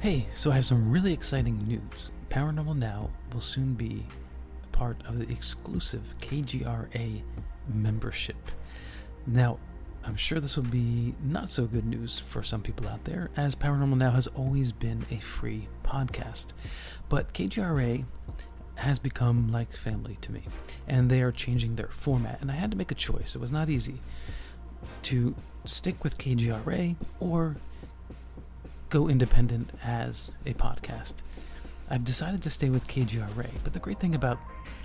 Hey, so I have some really exciting news. Paranormal Now will soon be part of the exclusive KGRA membership. Now, I'm sure this will be not so good news for some people out there, as Paranormal Now has always been a free podcast. But KGRA has become like family to me, and they are changing their format, and I had to make a choice. It was not easy to stick with KGRA or go independent as a podcast. I've decided to stay with KGRA, but the great thing about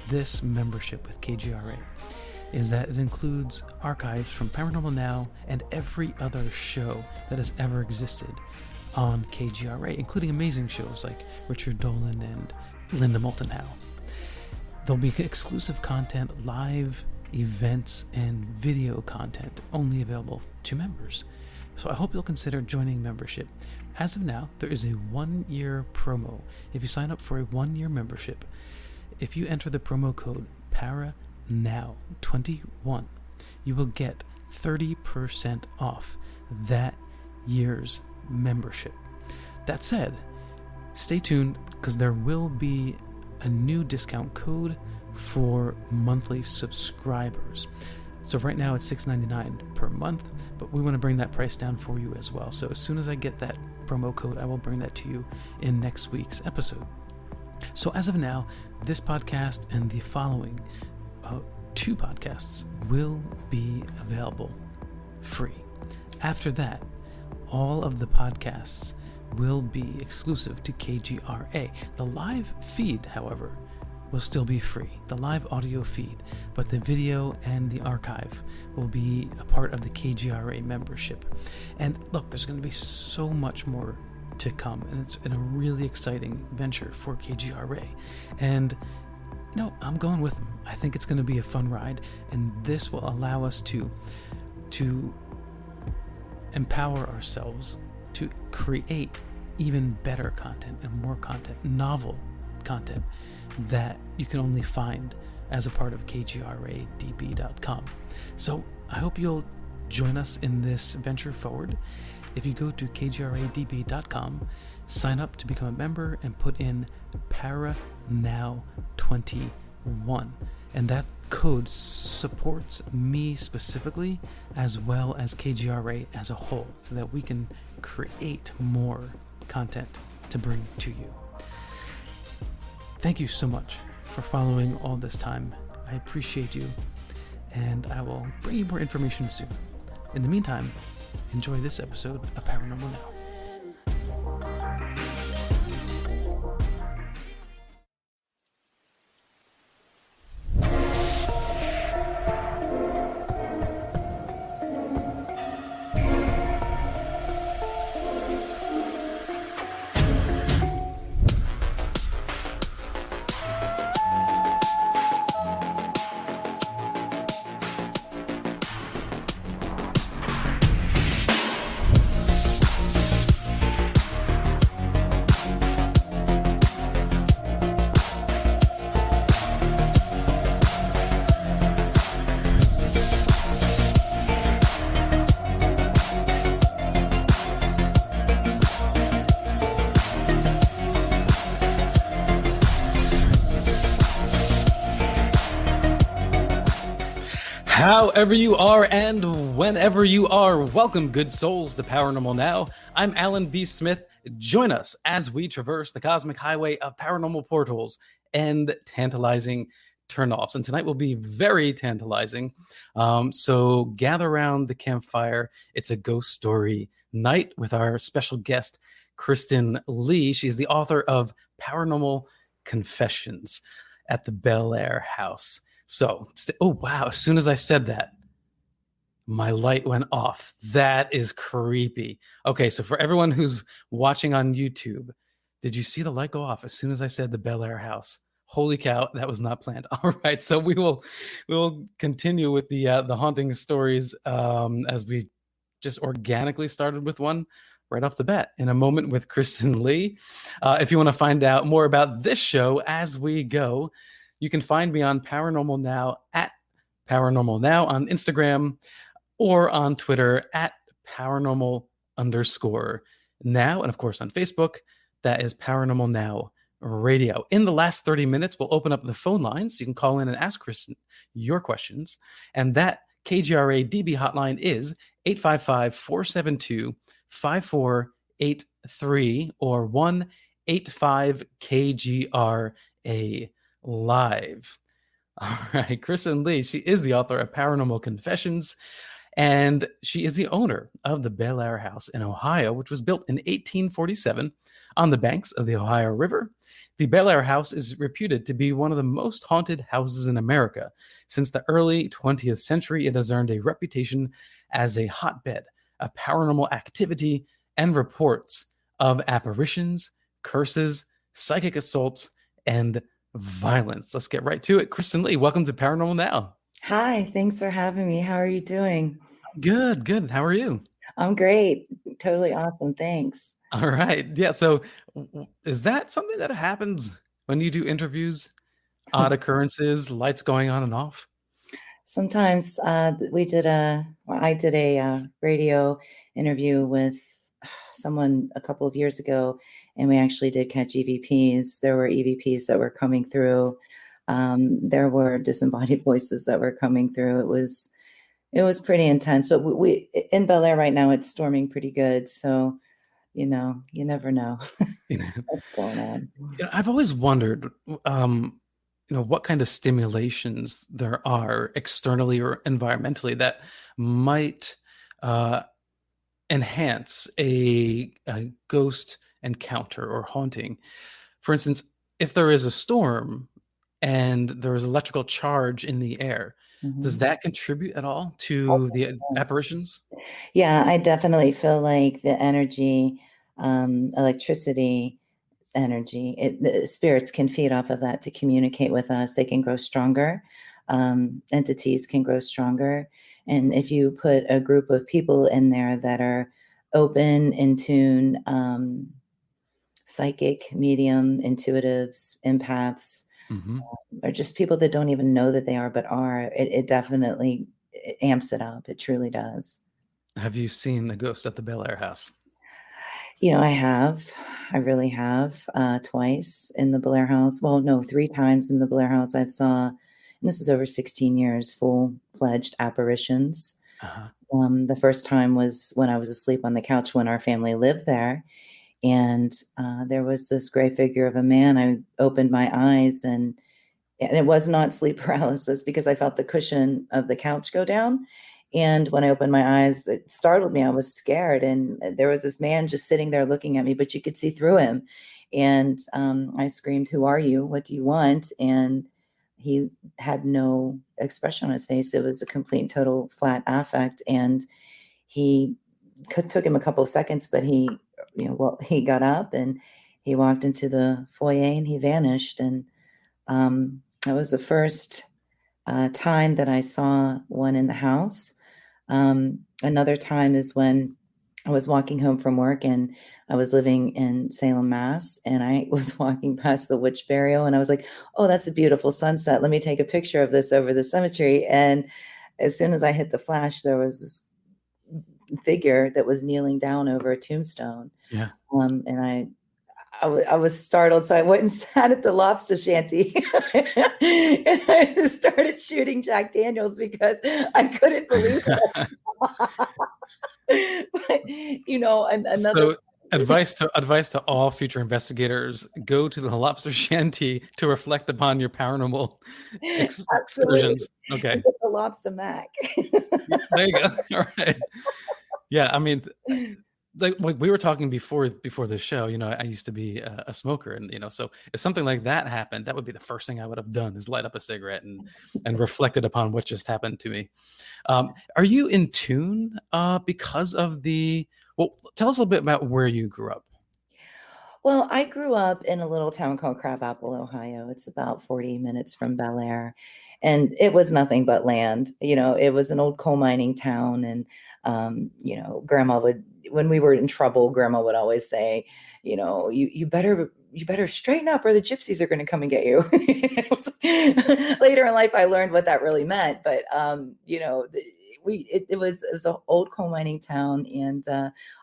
this membership with KGRA is that it includes archives from Paranormal Now and every other show that has ever existed on KGRA, including amazing shows like Richard Dolan and Linda Moulton Howe. There'll be exclusive content, live events, and video content only available to members. So I hope you'll consider joining membership. As of now, there is a 1-year promo. If you sign up for a 1-year membership, if you enter the promo code PARANOW21, you will get 30% off that year's membership. That said, stay tuned because there will be a new discount code for monthly subscribers. So right now it's $6.99 per month, but we want to bring that price down for you as well. So as soon as I get that promo code, I will bring that to you in next week's episode. So as of now, this podcast and the following 2 podcasts will be available free. After that, all of the podcasts will be exclusive to KGRA. The live feed, however, will still be free, the live audio feed, but the video and the archive will be a part of the KGRA membership. And look, there's going to be so much more to come, and it's a really exciting venture for KGRA. And I'm going with them. I think it's going to be a fun ride, and this will allow us to empower ourselves to create even better content and more content, novel content that you can only find as a part of KGRA-DB.com. So I hope you'll join us in this venture forward. If you go to KGRA-DB.com, sign up to become a member and put in PARANOW21, and that code supports me specifically as well as KGRA as a whole, so that we can create more content to bring to you. Thank you so much for following all this time. I appreciate you, and I will bring you more information soon. In the meantime, enjoy this episode of Paranormal Now. However you are and whenever you are, welcome, good souls, to Paranormal Now. I'm Alan B. Smith. Join us as we traverse the cosmic highway of paranormal portals and tantalizing turnoffs. And tonight will be very tantalizing. So gather around the campfire. It's a ghost story night with our special guest, Kristin Lee. She's the author of Paranormal Confessions at the Bellaire House. So, oh wow, as soon as I said that, my light went off. That is creepy. Okay, so for everyone who's watching on YouTube, did you see the light go off as soon as I said the Bellaire House? Holy cow, that was not planned. All right, so we will continue with the haunting stories as we just organically started with one right off the bat in a moment with Kristin Lee. If you want to find out more about this show as we go, you can find me on Paranormal Now at Paranormal Now on Instagram or on Twitter at Paranormal_Now. And of course on Facebook, That is Paranormal Now Radio. In the last 30 minutes, we'll open up the phone lines. You can call in and ask Kristin your questions. And that KGRA-DB hotline is 855-472-5483 or 1-85-KGRA live. All right, Kristin Lee, she is the author of Paranormal Confessions, and she is the owner of the Bellaire House in Ohio, which was built in 1847 on the banks of the Ohio River. The Bellaire House is reputed to be one of the most haunted houses in America. Since the early 20th century, it has earned a reputation as a hotbed of paranormal activity and reports of apparitions, curses, psychic assaults, and violence. Let's get right to it. Kristin Lee, welcome to Paranormal Now. Hi, thanks for having me. How are you doing? Good. How are you? I'm great. Totally awesome. Thanks. All right. Yeah. So is that something that happens when you do interviews? Odd occurrences, lights going on and off? Sometimes I did a radio interview with someone a couple of years ago, and we actually did catch EVPs. There were EVPs that were coming through. There were disembodied voices that were coming through. It was pretty intense, but we in Bellaire right now, it's storming pretty good. So, you never know what's going on. I've always wondered, what kind of stimulations there are externally or environmentally that might enhance a ghost encounter or haunting. For instance, if there is a storm and there is electrical charge in the air, does that contribute at all to the apparitions? Yeah, I definitely feel like the energy, electricity energy, the spirits can feed off of that to communicate with us. They can grow stronger. Entities can grow stronger. And if you put a group of people in there that are open, in tune, psychic, medium, intuitives, empaths, or just people that don't even know that they are, but are, it definitely amps it up. It truly does. Have you seen the ghost at the Bellaire House? I have. I really have. Twice in the Bellaire House. Well, no, 3 times in the Bellaire House I've saw, and this is over 16 years, full-fledged apparitions. The first time was when I was asleep on the couch when our family lived there. And there was this gray figure of a man. I opened my eyes and it was not sleep paralysis because I felt the cushion of the couch go down. And when I opened my eyes, it startled me. I was scared. And there was this man just sitting there looking at me, but you could see through him. And I screamed, "Who are you? What do you want?" And he had no expression on his face. It was a complete and total flat affect. And took him a couple of seconds, but he got up and he walked into the foyer and he vanished. And that was the first time that I saw one in the house. Another time is when I was walking home from work and I was living in Salem, Mass. And I was walking past the witch burial and I was like, "Oh, that's a beautiful sunset. Let me take a picture of this over the cemetery." And as soon as I hit the flash, there was this figure that was kneeling down over a tombstone. Yeah. And I was startled, so I went and sat at the lobster shanty and I started shooting Jack Daniels because I couldn't believe it. But, another. So advice to all future investigators: go to the lobster shanty to reflect upon your paranormal excursions. Okay. The lobster mac. There you go. All right. Yeah, I mean, like we were talking before the show, I used to be a smoker, and so if something like that happened, that would be the first thing I would have done, is light up a cigarette and reflected upon what just happened to me. Are you in tune because of tell us a little bit about where you grew up. Well, I grew up in a little town called Crabapple, Ohio. It's about 40 minutes from Bellaire, and it was nothing but land. It was an old coal mining town, and Grandma when we were in trouble, Grandma would always say, you better straighten up or the gypsies are going to come and get you. Later in life, I learned what that really meant. But, it was an old coal mining town, and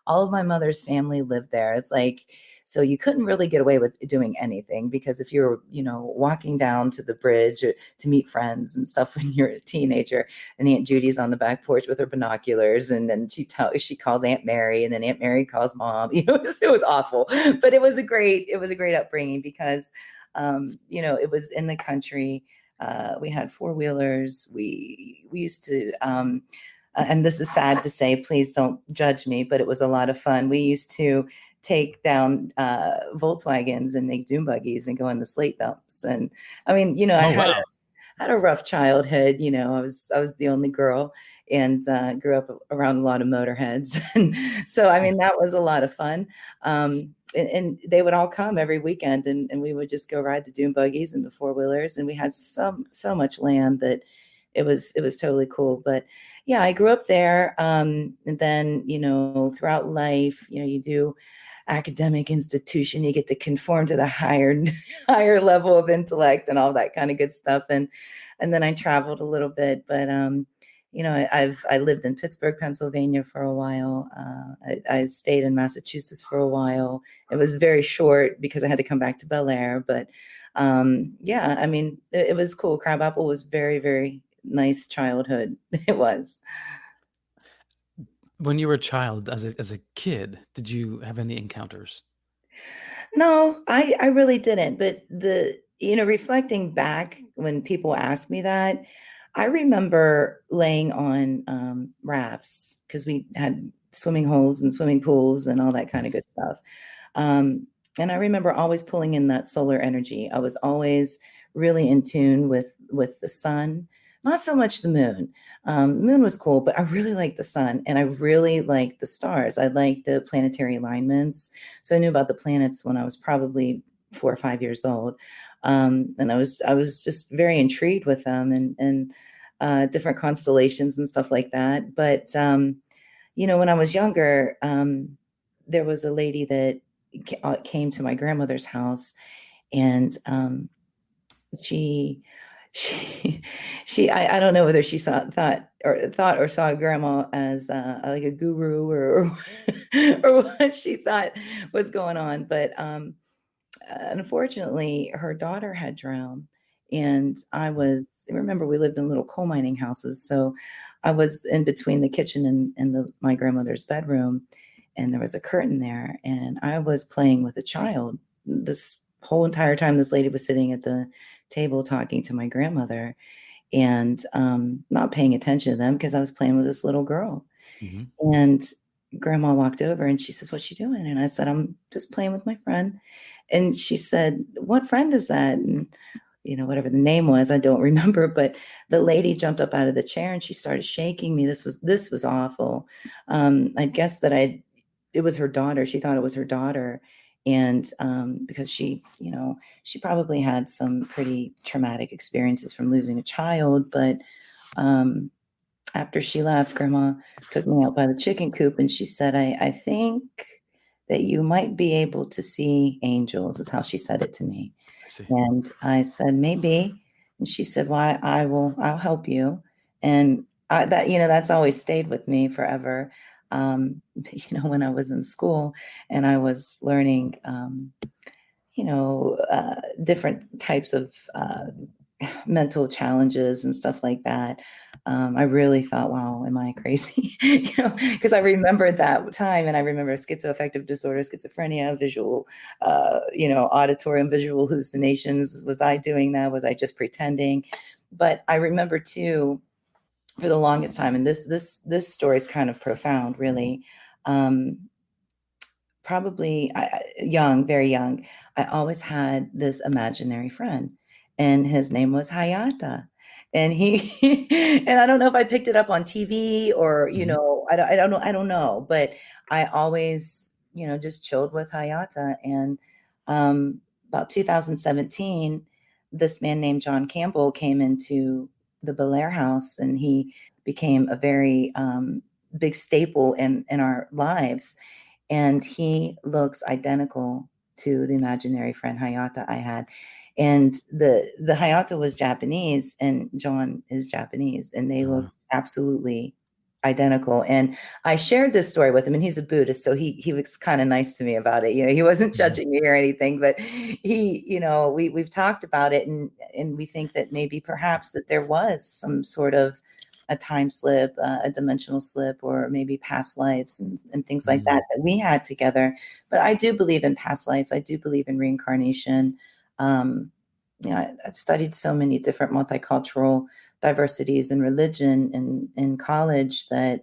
all of my mother's family lived there. It's like, so you couldn't really get away with doing anything, because if you were, walking down to the bridge to meet friends and stuff when you're a teenager, and Aunt Judy's on the back porch with her binoculars, and then she calls Aunt Mary, and then Aunt Mary calls Mom. It was awful, but it was a great upbringing, because it was in the country. We had four-wheelers. We used to, and this is sad to say, please don't judge me, but it was a lot of fun. We used to take down Volkswagens and make dune buggies and go in the slate dumps. And I mean, I had a rough childhood. I was the only girl, and grew up around a lot of motorheads. And so, I mean, that was a lot of fun. And they would all come every weekend, and we would just go ride the dune buggies and the four-wheelers. And we had so much land that it was totally cool. But yeah, I grew up there. And then, throughout life, you do academic institution, you get to conform to the higher level of intellect and all that kind of good stuff. And then I traveled a little bit, but I lived in Pittsburgh, Pennsylvania for a while. I stayed in Massachusetts for a while. It was very short because I had to come back to Bellaire, but yeah, I mean, it was cool. Crabapple was very, very nice childhood. It was. When you were a child, as a kid, did you have any encounters? No, I really didn't. But reflecting back, when people ask me that, I remember laying on rafts, because we had swimming holes and swimming pools and all that kind of good stuff. And I remember always pulling in that solar energy. I was always really in tune with the sun, not so much the moon. The moon was cool, but I really liked the sun, and I really liked the stars. I liked the planetary alignments. So I knew about the planets when I was probably 4 or 5 years old. And I was just very intrigued with them, and different constellations and stuff like that. But when I was younger, there was a lady that came to my grandmother's house, and she I don't know whether she thought or saw grandma as like a guru, or or what she thought was going on. But unfortunately, her daughter had drowned, and remember, we lived in little coal mining houses, so I was in between the kitchen and my grandmother's bedroom, and there was a curtain there, and I was playing with a child this whole entire time. This lady was sitting at the table talking to my grandmother, and not paying attention to them, because I was playing with this little girl. Mm-hmm. And grandma walked over, and she says, "What you doing?" And I said, "I'm just playing with my friend." And she said, "What friend is that?" And whatever the name was, I don't remember, but the lady jumped up out of the chair, and she started shaking me. This was awful. I guess that it was her daughter. She thought it was her daughter. And because she probably had some pretty traumatic experiences from losing a child. But after she left, grandma took me out by the chicken coop, and she said, I think that you might be able to see angels, is how she said it to me. I see. And I said, maybe. And she said, well, I'll help you. And that's always stayed with me forever. When I was in school and I was learning, different types of mental challenges and stuff like that, I really thought, wow, am I crazy? Because I remember that time, and I remember schizoaffective disorder, schizophrenia, visual, auditory and visual hallucinations. Was I doing that? Was I just pretending? But I remember too, for the longest time, and this story is kind of profound, really. Probably young, very young, I always had this imaginary friend, and his name was Hayata. And and I don't know if I picked it up on TV or, I don't know, but I always, just chilled with Hayata. And about 2017, this man named John Campbell came into the Bellaire House, and he became a very big staple in our lives. And he looks identical to the imaginary friend Hayata I had. And the Hayata was Japanese, and John is Japanese, and they look absolutely identical. And I shared this story with him, and he's a Buddhist, so he was kind of nice to me about it. He wasn't judging me or anything, but we've talked about it, and we think that maybe perhaps that there was some sort of a time slip, a dimensional slip, or maybe past lives and things like that we had together. But I do believe in past lives. I do believe in reincarnation. I've studied so many different multicultural diversities in religion in college that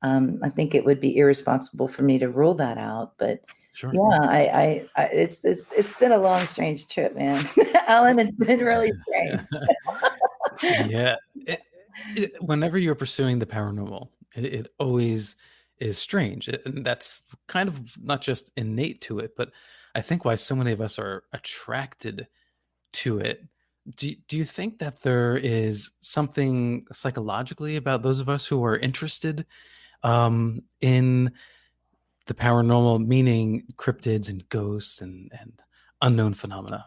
I think it would be irresponsible for me to rule that out. But Sure. yeah, it's been a long, strange trip, man. Alan, it's been really strange. Yeah. Whenever you're pursuing the paranormal, it always is strange. And that's kind of not just innate to it, but I think why so many of us are attracted to it. Do you think that there is something psychologically about those of us who are interested in the paranormal, meaning cryptids and ghosts and unknown phenomena?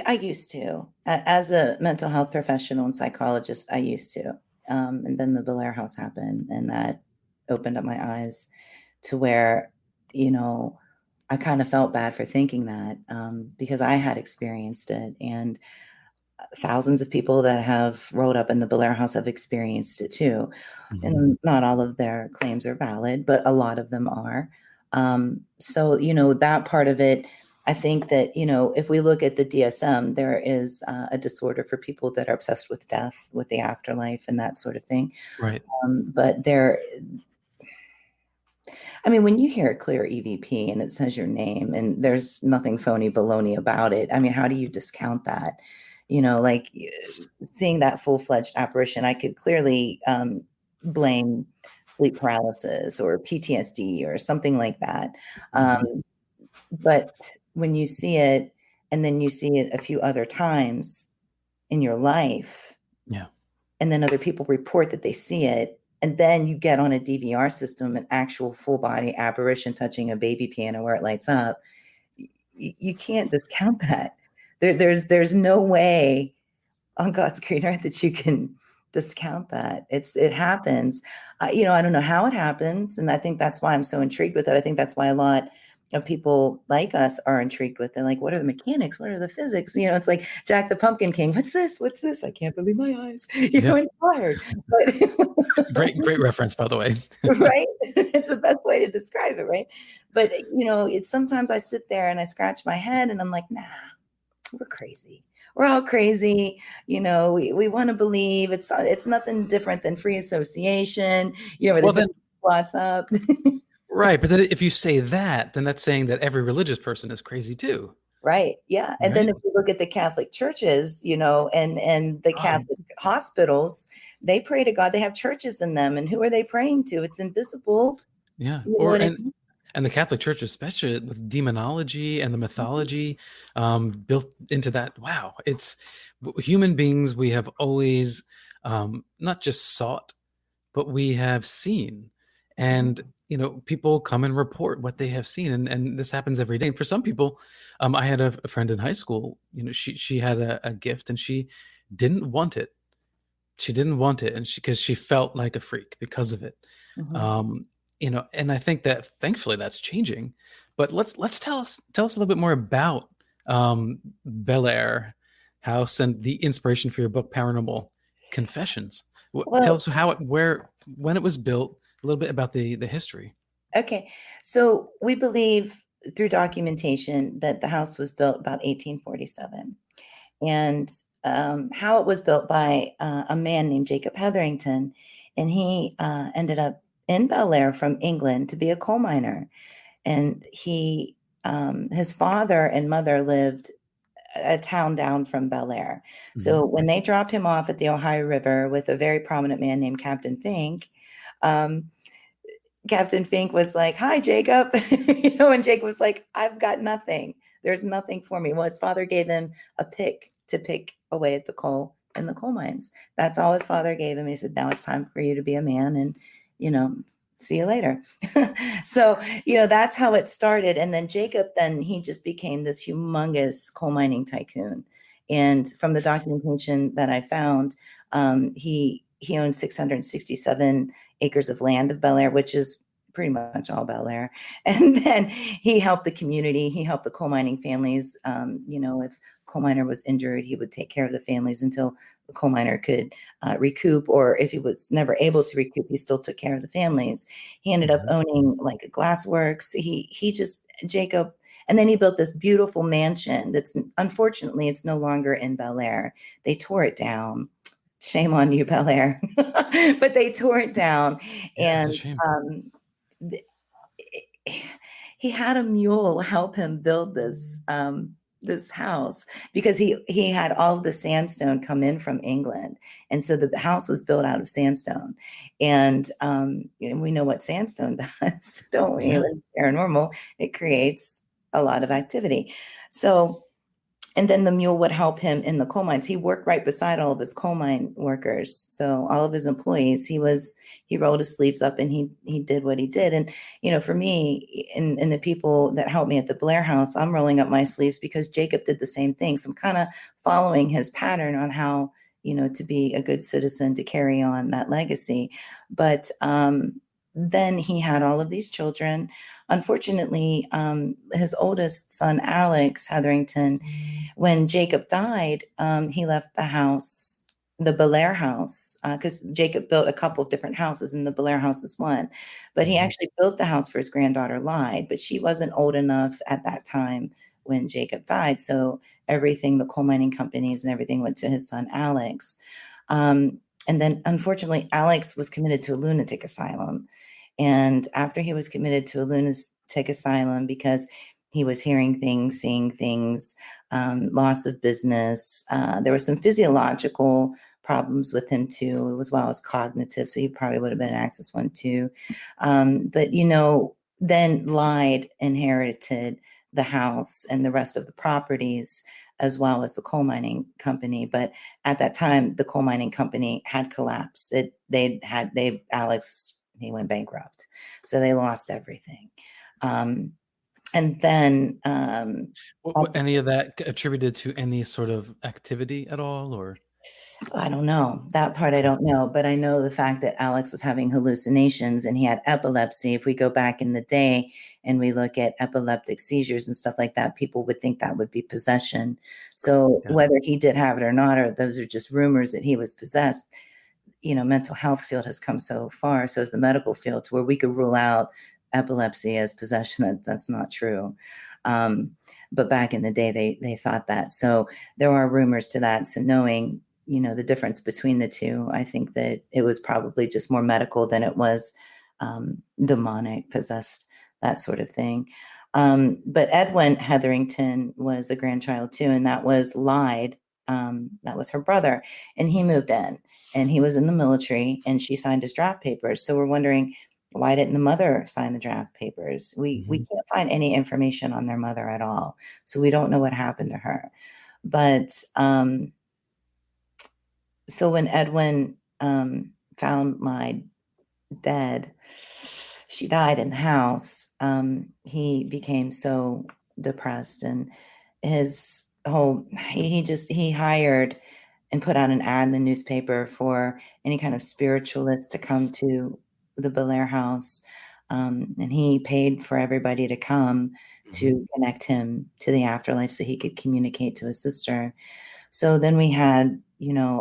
I used to. As a mental health professional and psychologist, I used to. And then the Bellaire House happened, and that opened up my eyes to where, I kind of felt bad for thinking that because I had experienced it. And thousands of people that have rolled up in the Bellaire House have experienced it too. Mm-hmm. And not all of their claims are valid, but a lot of them are. So, that part of it, I think that, if we look at the DSM, there is a disorder for people that are obsessed with death, with the afterlife and that sort of thing. Right. But when you hear a clear EVP and it says your name and there's nothing phony baloney about it, how do you discount that? Like seeing that full-fledged apparition, I could clearly blame sleep paralysis or PTSD or something like that. But when you see it and then you see it a few other times in your life, yeah, and then other people report that they see it, and then you get on a DVR system, an actual full body apparition touching a baby piano where it lights up, you can't discount that. There's no way on God's green earth that you can discount that. It happens. I don't know how it happens, and I think that's why I'm so intrigued with it. I think that's why a lot of people like us are intrigued with it. Like, what are the mechanics? What are the physics? It's like Jack the Pumpkin King. What's this? What's this? I can't believe my eyes. Inspired. But great reference, by the way. Right? It's the best way to describe it, right? But it's sometimes I sit there and I scratch my head and I'm like, nah, we're crazy. We're all crazy. We want to believe it's nothing different than free association. Where they put plots up. Right. But then if you say that, then that's saying that every religious person is crazy too. Right. Yeah. And then if you look at the Catholic churches, and the Catholic hospitals, they pray to God. They have churches in them. And who are they praying to? It's invisible. Yeah. And the Catholic Church, especially with demonology and the mythology built into that. Wow. It's human beings we have always not just sought, but we have seen. And, people come and report what they have seen. And this happens every day. And for some people, I had a friend in high school, she had a gift and she didn't want it. She didn't want it. And because she felt like a freak because of it. Mm-hmm. And I think that thankfully that's changing. But let's tell us a little bit more about Bellaire House and the inspiration for your book, Paranormal Confessions. Tell us when it was built, a little bit about the history. Okay. So we believe through documentation that the house was built about 1847. And how it was built by a man named Jacob Hetherington. And he ended up in Bellaire from England to be a coal miner. And his father and mother lived a town down from Bellaire. Mm-hmm. So when they dropped him off at the Ohio River with a very prominent man named Captain Fink, Captain Fink was like, "Hi, Jacob." And Jacob was like, "I've got nothing. There's nothing for me." Well, his father gave him a pick to pick away at the coal in the coal mines. That's all his father gave him. He said, "Now it's time for you to be a man and, see you later." So, that's how it started. And then Jacob, he just became this humongous coal mining tycoon. And from the documentation that I found, he he owns 667 acres of land of Bellaire, which is pretty much all Bellaire. And then he helped the community. He helped the coal mining families. If coal miner was injured, he would take care of the families until the coal miner could recoup, or if he was never able to recoup, he still took care of the families. He ended up owning like a glassworks. Jacob, and then he built this beautiful mansion that's, unfortunately, it's no longer in Bellaire. They tore it down. Shame on you, Bellaire. But they tore it down. Yeah, And it's a shame. He had a mule help him build this house, because he had all of the sandstone come in from England, and so the house was built out of sandstone. And we know what sandstone does, don't we? Yeah. It's paranormal. It creates a lot of activity. So, and then the mule would help him in the coal mines. He worked right beside all of his coal mine workers. So all of his employees, he rolled his sleeves up and he did what he did. And, for me and the people that helped me at the Bellaire House, I'm rolling up my sleeves because Jacob did the same thing. So I'm kind of following his pattern on how, to be a good citizen, to carry on that legacy. But then he had all of these children. Unfortunately, his oldest son, Alex Hetherington, when Jacob died, he left the house, the Bellaire House, because Jacob built a couple of different houses, and the Bellaire House is one. But he actually built the house for his granddaughter, Lyde, but she wasn't old enough at that time when Jacob died. So everything, the coal mining companies and everything, went to his son, Alex. And then, unfortunately, Alex was committed to a lunatic asylum. And after he was committed to a lunatic asylum because he was hearing things, seeing things, loss of business, there were some physiological problems with him too, as well as cognitive. So he probably would have been an Axis one too. But then Lyde inherited the house and the rest of the properties, as well as the coal mining company. But at that time, the coal mining company had collapsed. Alex, he went bankrupt. So they lost everything. And then any of that attributed to any sort of activity at all, or? I don't know. That part I don't know, but I know the fact that Alex was having hallucinations and he had epilepsy. If we go back in the day and we look at epileptic seizures and stuff like that, people would think that would be possession. So whether he did have it or not, or those are just rumors that he was possessed, mental health field has come so far, so is the medical field, to where we could rule out epilepsy as possession. That's not true. But back in the day, they thought that. So there are rumors to that. So knowing, the difference between the two, I think that it was probably just more medical than it was demonic, possessed, that sort of thing. But Edwin Hetherington was a grandchild too, and that was Lyde. That was her brother, and he moved in, and he was in the military, and she signed his draft papers. So we're wondering, why didn't the mother sign the draft papers? We can't find any information on their mother at all, so we don't know what happened to her. But so when Edwin found Lyde dead, she died in the house. He became so depressed, and he hired and put out an ad in the newspaper for any kind of spiritualist to come to the Bellaire House. And he paid for everybody to come to connect him to the afterlife so he could communicate to his sister. So then we had,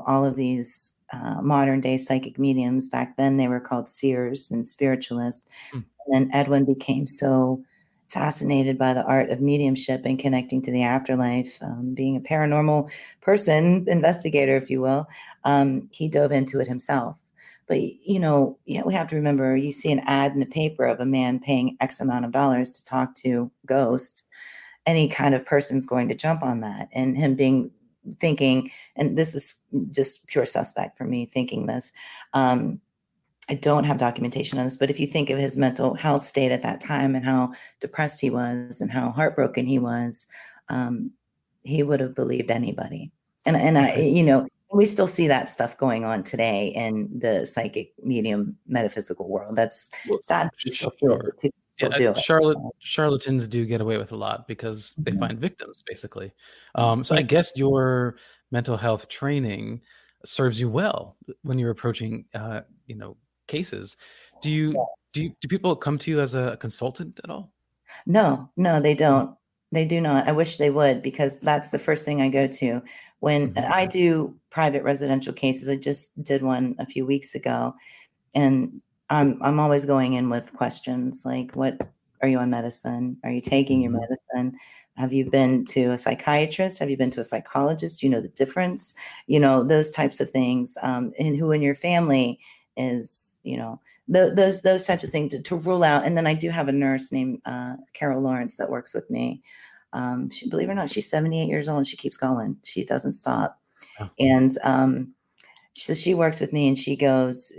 all of these modern day psychic mediums. Back then they were called seers and spiritualists. And then Edwin became so fascinated by the art of mediumship and connecting to the afterlife, being a paranormal person, investigator, if you will. He dove into it himself. But, we have to remember, you see an ad in the paper of a man paying X amount of dollars to talk to ghosts. Any kind of person's going to jump on that. And him thinking, and this is just pure suspect for me thinking this, I don't have documentation on this, but if you think of his mental health state at that time and how depressed he was and how heartbroken he was, he would have believed anybody. And we still see that stuff going on today in the psychic medium metaphysical world. That's sad. Sure. Charlatans do get away with a lot because they find victims, basically. So I guess your mental health training serves you well when you're approaching, cases. Do people come to you as a consultant at all? No, they don't. They do not. I wish they would, because that's the first thing I go to when I do private residential cases. I just did one a few weeks ago, and I'm always going in with questions like, what are you on medicine? Are you taking your medicine? Have you been to a psychiatrist? Have you been to a psychologist? Do you know the difference? Those types of things. And who in your family is, those types of things to rule out. And then I do have a nurse named Carol Lawrence that works with me. She, believe it or not, she's 78 years old and she keeps going. She doesn't stop. Oh. And so she works with me, and she goes,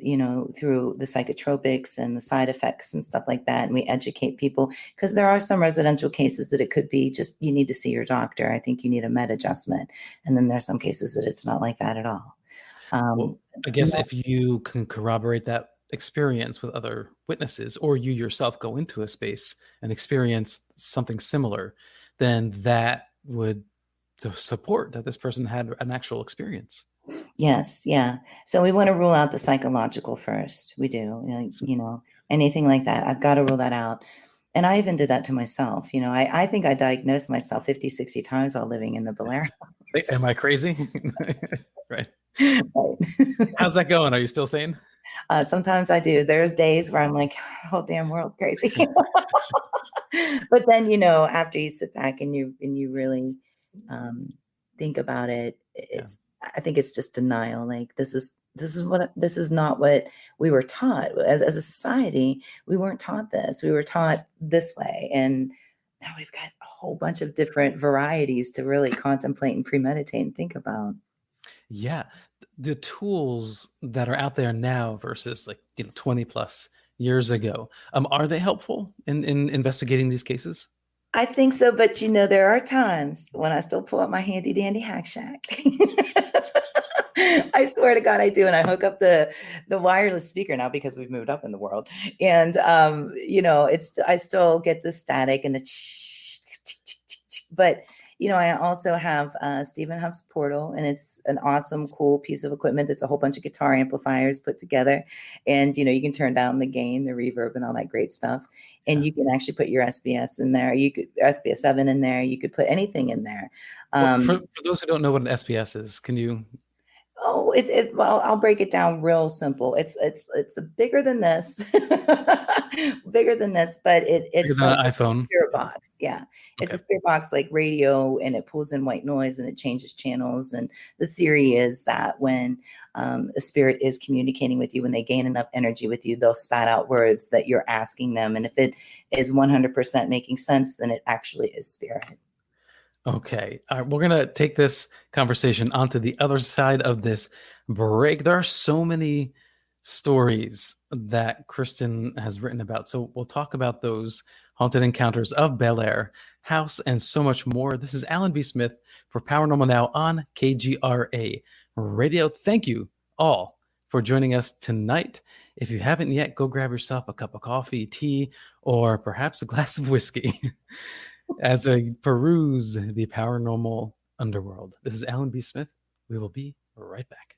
through the psychotropics and the side effects and stuff like that. And we educate people, because there are some residential cases that it could be just, you need to see your doctor. I think you need a med adjustment. And then there's some cases that it's not like that at all. Well, I guess if you can corroborate that experience with other witnesses, or you yourself go into a space and experience something similar, then that would support that this person had an actual experience. Yes. Yeah. So we want to rule out the psychological first. We do, anything like that. I've got to rule that out. And I even did that to myself. I think I diagnosed myself 50, 60 times while living in the Bellaire House. Am I crazy? Right. Right. How's that going? Are you still sane? Sometimes I do. There's days where I'm like, the whole damn world's crazy. But then, after you sit back and you really think about it, I think it's just denial. Like, this is not what we were taught as a society. We weren't taught this. We were taught this way, and now we've got a whole bunch of different varieties to really contemplate and premeditate and think about. Yeah, the tools that are out there now versus 20 plus years ago, are they helpful in investigating these cases? I think so, but there are times when I still pull up my handy dandy hack shack. I swear to God, I do. And I hook up the wireless speaker now, because we've moved up in the world. And, I still get the static and the but, I also have Stephen Huff's Portal, and it's an awesome, cool piece of equipment. That's a whole bunch of guitar amplifiers put together. And, you can turn down the gain, the reverb, and all that great stuff. And you can actually put your SBS in there. You could SBS 7 in there. You could put anything in there. For those who don't know what an SBS is, can you? Oh, well, I'll break it down real simple. It's bigger than this, bigger than this, but it's bigger than an iPhone. Spirit box. Yeah. It's a spirit box like radio, and it pulls in white noise and it changes channels. And the theory is that when a spirit is communicating with you, when they gain enough energy with you, they'll spat out words that you're asking them. And if it is 100% making sense, then it actually is spirit. Okay. All right, we're going to take this conversation onto the other side of this break. There are so many stories that Kristin has written about. So we'll talk about those haunted encounters of Bellaire House and so much more. This is Alan B. Smith for Paranormal Now on KGRA Radio. Thank you all for joining us tonight. If you haven't yet, go grab yourself a cup of coffee, tea, or perhaps a glass of whiskey as I peruse the paranormal underworld. This is Alan B. Smith. We will be right back.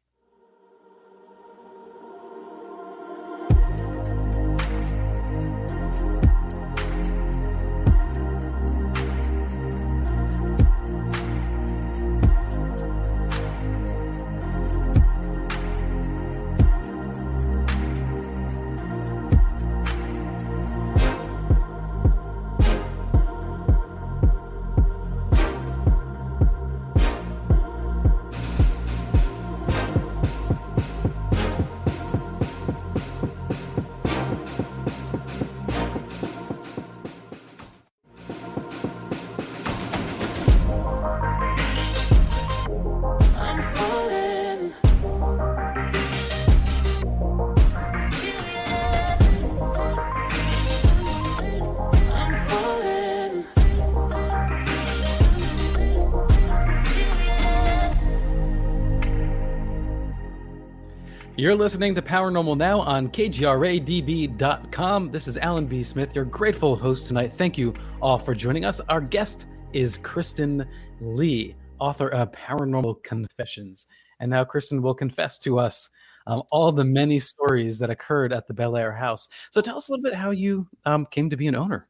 You're listening to Paranormal Now on KGRA-DB.com. This is Alan B. Smith, your grateful host tonight. Thank you all for joining us. Our guest is Kristin Lee, author of Paranormal Confessions. And now Kristin will confess to us all the many stories that occurred at the Bellaire House. So tell us a little bit how you came to be an owner.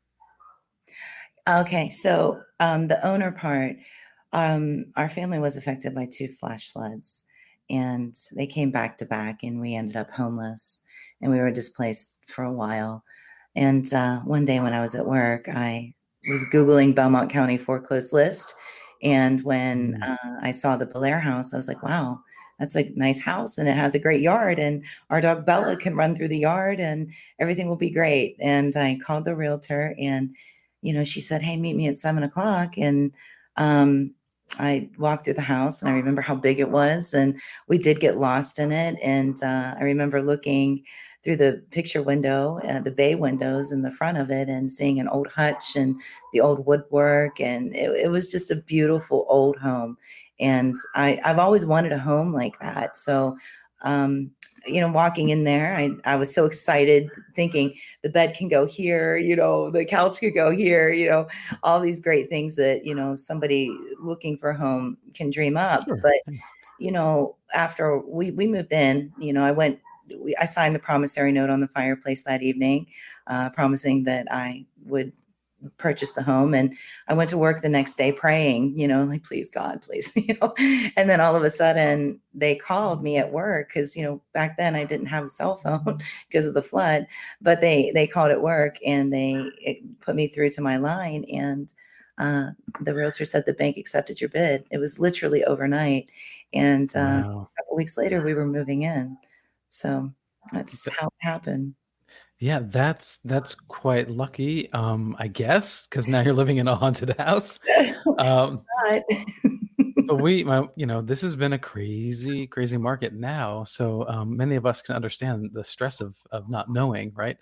Okay, so the owner part, our family was affected by 2 flash floods, and they came back to back, and we ended up homeless, and we were displaced for a while. And one day when I was at work, I was Googling Belmont County foreclosed list, and when I saw the Bellaire House, I was like, wow, that's a nice house, and it has a great yard, and our dog Bella can run through the yard, and everything will be great. And I called the realtor, and she said, hey, meet me at 7:00. And I walked through the house, and I remember how big it was, and we did get lost in it. And I remember looking through the picture window, the bay windows in the front of it, and seeing an old hutch and the old woodwork. And it was just a beautiful old home. And I've always wanted a home like that. So, walking in there, I was so excited, thinking the bed can go here, the couch could go here, all these great things that, somebody looking for a home can dream up. Sure. But, after we moved in, I signed the promissory note on the fireplace that evening, promising that I would purchase the home. And I went to work the next day praying, like, please God, please, and then all of a sudden they called me at work because, back then I didn't have a cell phone because of the flood, but they called at work, and it put me through to my line. And the realtor said the bank accepted your bid. It was literally overnight. And Wow. a couple weeks later we were moving in. So that's how it happened. Yeah, that's quite lucky, I guess, because now you're living in a haunted house. But this has been a crazy, crazy market now. So many of us can understand the stress of not knowing, right?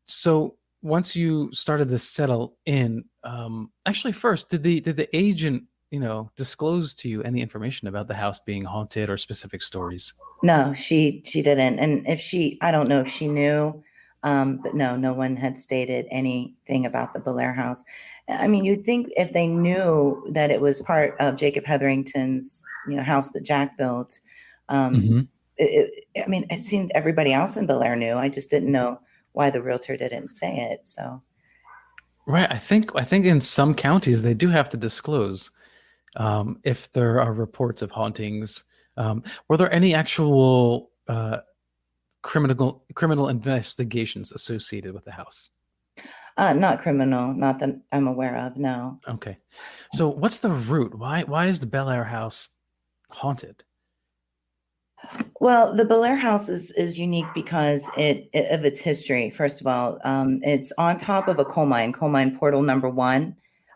So once you started to settle in, actually, first, did the agent, disclose to you any information about the house being haunted or specific stories? No, she didn't. And I don't know if she knew, but no one had stated anything about the Bellaire House. I mean, you'd think if they knew that it was part of Jacob Hetherington's, house that Jack built. It seemed everybody else in Bellaire knew. I just didn't know why the realtor didn't say it. So, right. I think in some counties they do have to disclose if there are reports of hauntings. Were there any actual criminal investigations associated with the house? not criminal, not that I'm aware of. No. Okay. So what's the root? Why is the Bellaire House haunted? Well, the Bellaire House is unique because of its history. First of all, it's on top of a coal mine portal number 1.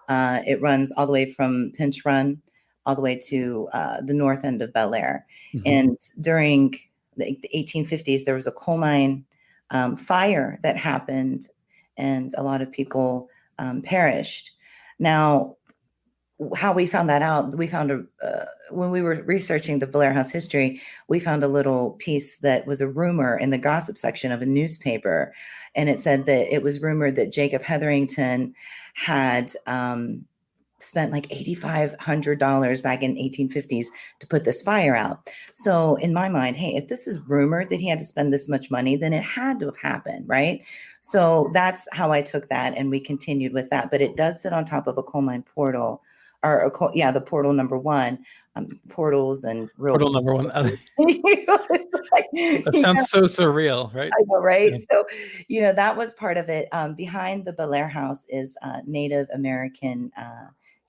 It runs all the way from Pinch Run all the way to the north end of Bellaire. And during the 1850s, there was a coal mine fire that happened, and a lot of people perished. Now, how we found that out, we found when we were researching the Bellaire House history, we found a little piece that was a rumor in the gossip section of a newspaper. And it said that it was rumored that Jacob Hetherington had spent like $8,500 back in 1850s to put this fire out. So in my mind, hey, if this is rumored that he had to spend this much money, then it had to have happened, right? So that's how I took that, and we continued with that. But it does sit on top of a coal mine portal, the portal number 1. Portals and real portal number 1. That sounds so surreal, right? I know, right? Yeah. So, that was part of it. Behind the Bellaire House is Native American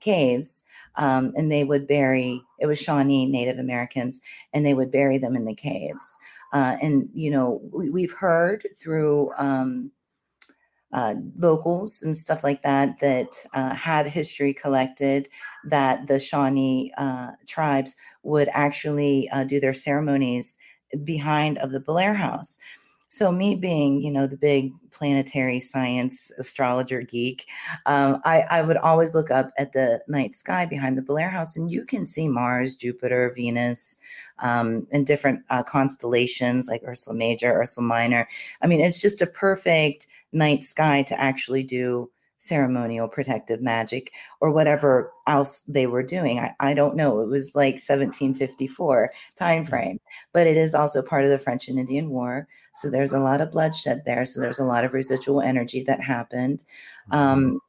caves, and they would bury, it was Shawnee Native Americans, and they would bury them in the caves. And, we've heard through locals and stuff like that had history collected that the Shawnee tribes would actually do their ceremonies behind of the Bellaire House. So me being, the big planetary science astrologer geek, I would always look up at the night sky behind the Bellaire House, and you can see Mars, Jupiter, Venus, and different constellations like Ursa Major, Ursa Minor. I mean, it's just a perfect night sky to actually do ceremonial protective magic or whatever else they were doing. I don't know. It was like 1754 time frame, but it is also part of the French and Indian War. So there's a lot of bloodshed there. So there's a lot of residual energy that happened. And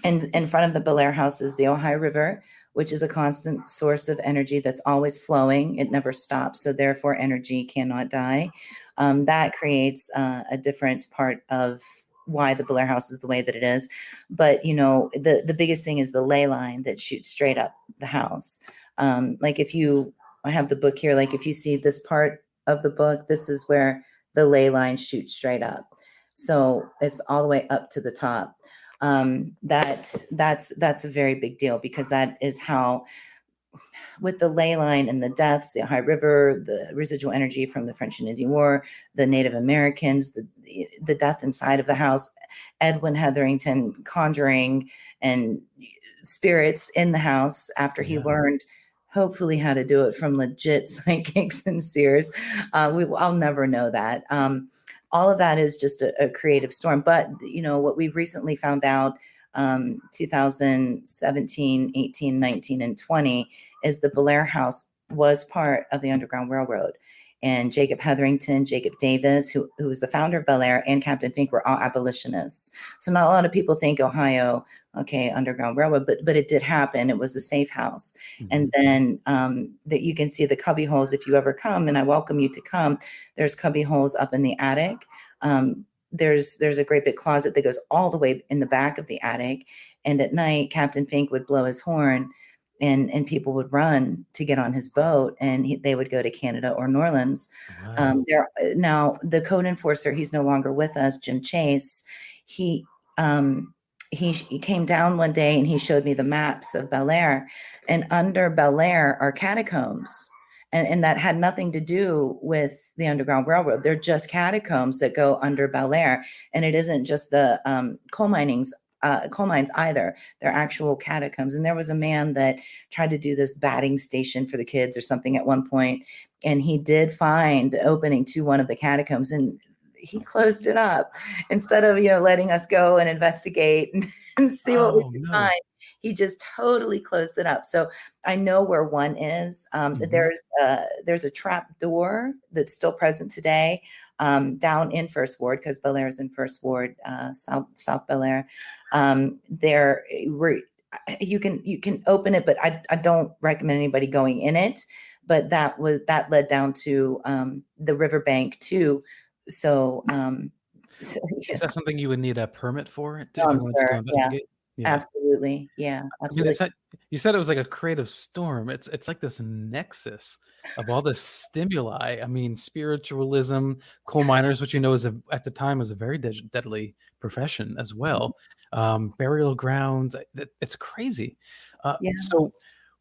in front of the Bellaire House is the Ohio River, which is a constant source of energy that's always flowing. It never stops. So therefore, energy cannot die. That creates a different part of why the Bellaire House is the way that it is. But, the biggest thing is the ley line that shoots straight up the house. Like I have the book here, like if you see this part of the book, this is where the ley line shoots straight up. So it's all the way up to the top. That's a very big deal, because that is how, with the ley line and the deaths, the Ohio River, the residual energy from the French and Indian War, the Native Americans, the death inside of the house, Edwin Hetherington conjuring and spirits in the house after he learned, hopefully, how to do it from legit psychics and seers. I'll never know that. All of that is just a creative storm. But, what we've recently found out, 2017, 18, 19, and 20, is the Bellaire House was part of the Underground Railroad. And Jacob Hetherington, Jacob Davis, who was the founder of Bellaire, and Captain Fink were all abolitionists. So not a lot of people think Ohio, okay, Underground Railroad, but it did happen. It was a safe house. And then that you can see the cubby holes if you ever come, and I welcome you to come. There's cubby holes up in the attic. There's a great big closet that goes all the way in the back of the attic. And at night, Captain Fink would blow his horn, and people would run to get on his boat, and they would go to Canada or New Orleans. Wow. Now the code enforcer, he's no longer with us, Jim Chase. He came down one day and he showed me the maps of Bellaire, and under Bellaire are catacombs. And that had nothing to do with the Underground Railroad. They're just catacombs that go under Bellaire. And it isn't just the coal mines either. They're actual catacombs. And there was a man that tried to do this batting station for the kids or something at one point, and he did find an opening to one of the catacombs, and he closed it up instead of letting us go and investigate and see what we could find. He just totally closed it up. So I know where one is. There's a trap door that's still present today, down in First Ward, because Bellaire is in First Ward, South Bellaire. You can open it, but I don't recommend anybody going in it. But that led down to the riverbank too. So, is that something you would need a permit for if you wanted to go investigate? Yeah. Absolutely. Yeah, absolutely. I mean, you said it was like a creative storm. It's like this nexus of all this stimuli. I mean, spiritualism, coal miners, which is at the time was a very deadly profession as well. Burial grounds. It's crazy. So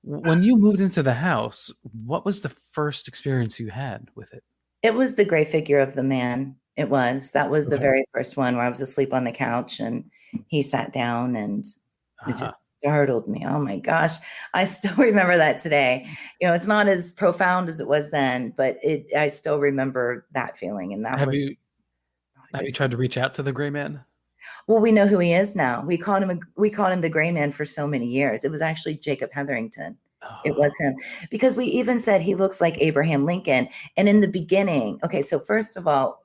when you moved into the house, what was the first experience you had with it? It was the gray figure of the man. That was the very first one, where I was asleep on the couch and he sat down, and it just startled me. Oh my gosh. I still remember that today. It's not as profound as it was then, but I still remember that feeling. And that have you tried to reach out to the gray man? Well, we know who he is now. We called him the gray man for so many years. It was actually Jacob Hetherington. It was him, because we even said he looks like Abraham Lincoln. And in the beginning, okay, so first of all,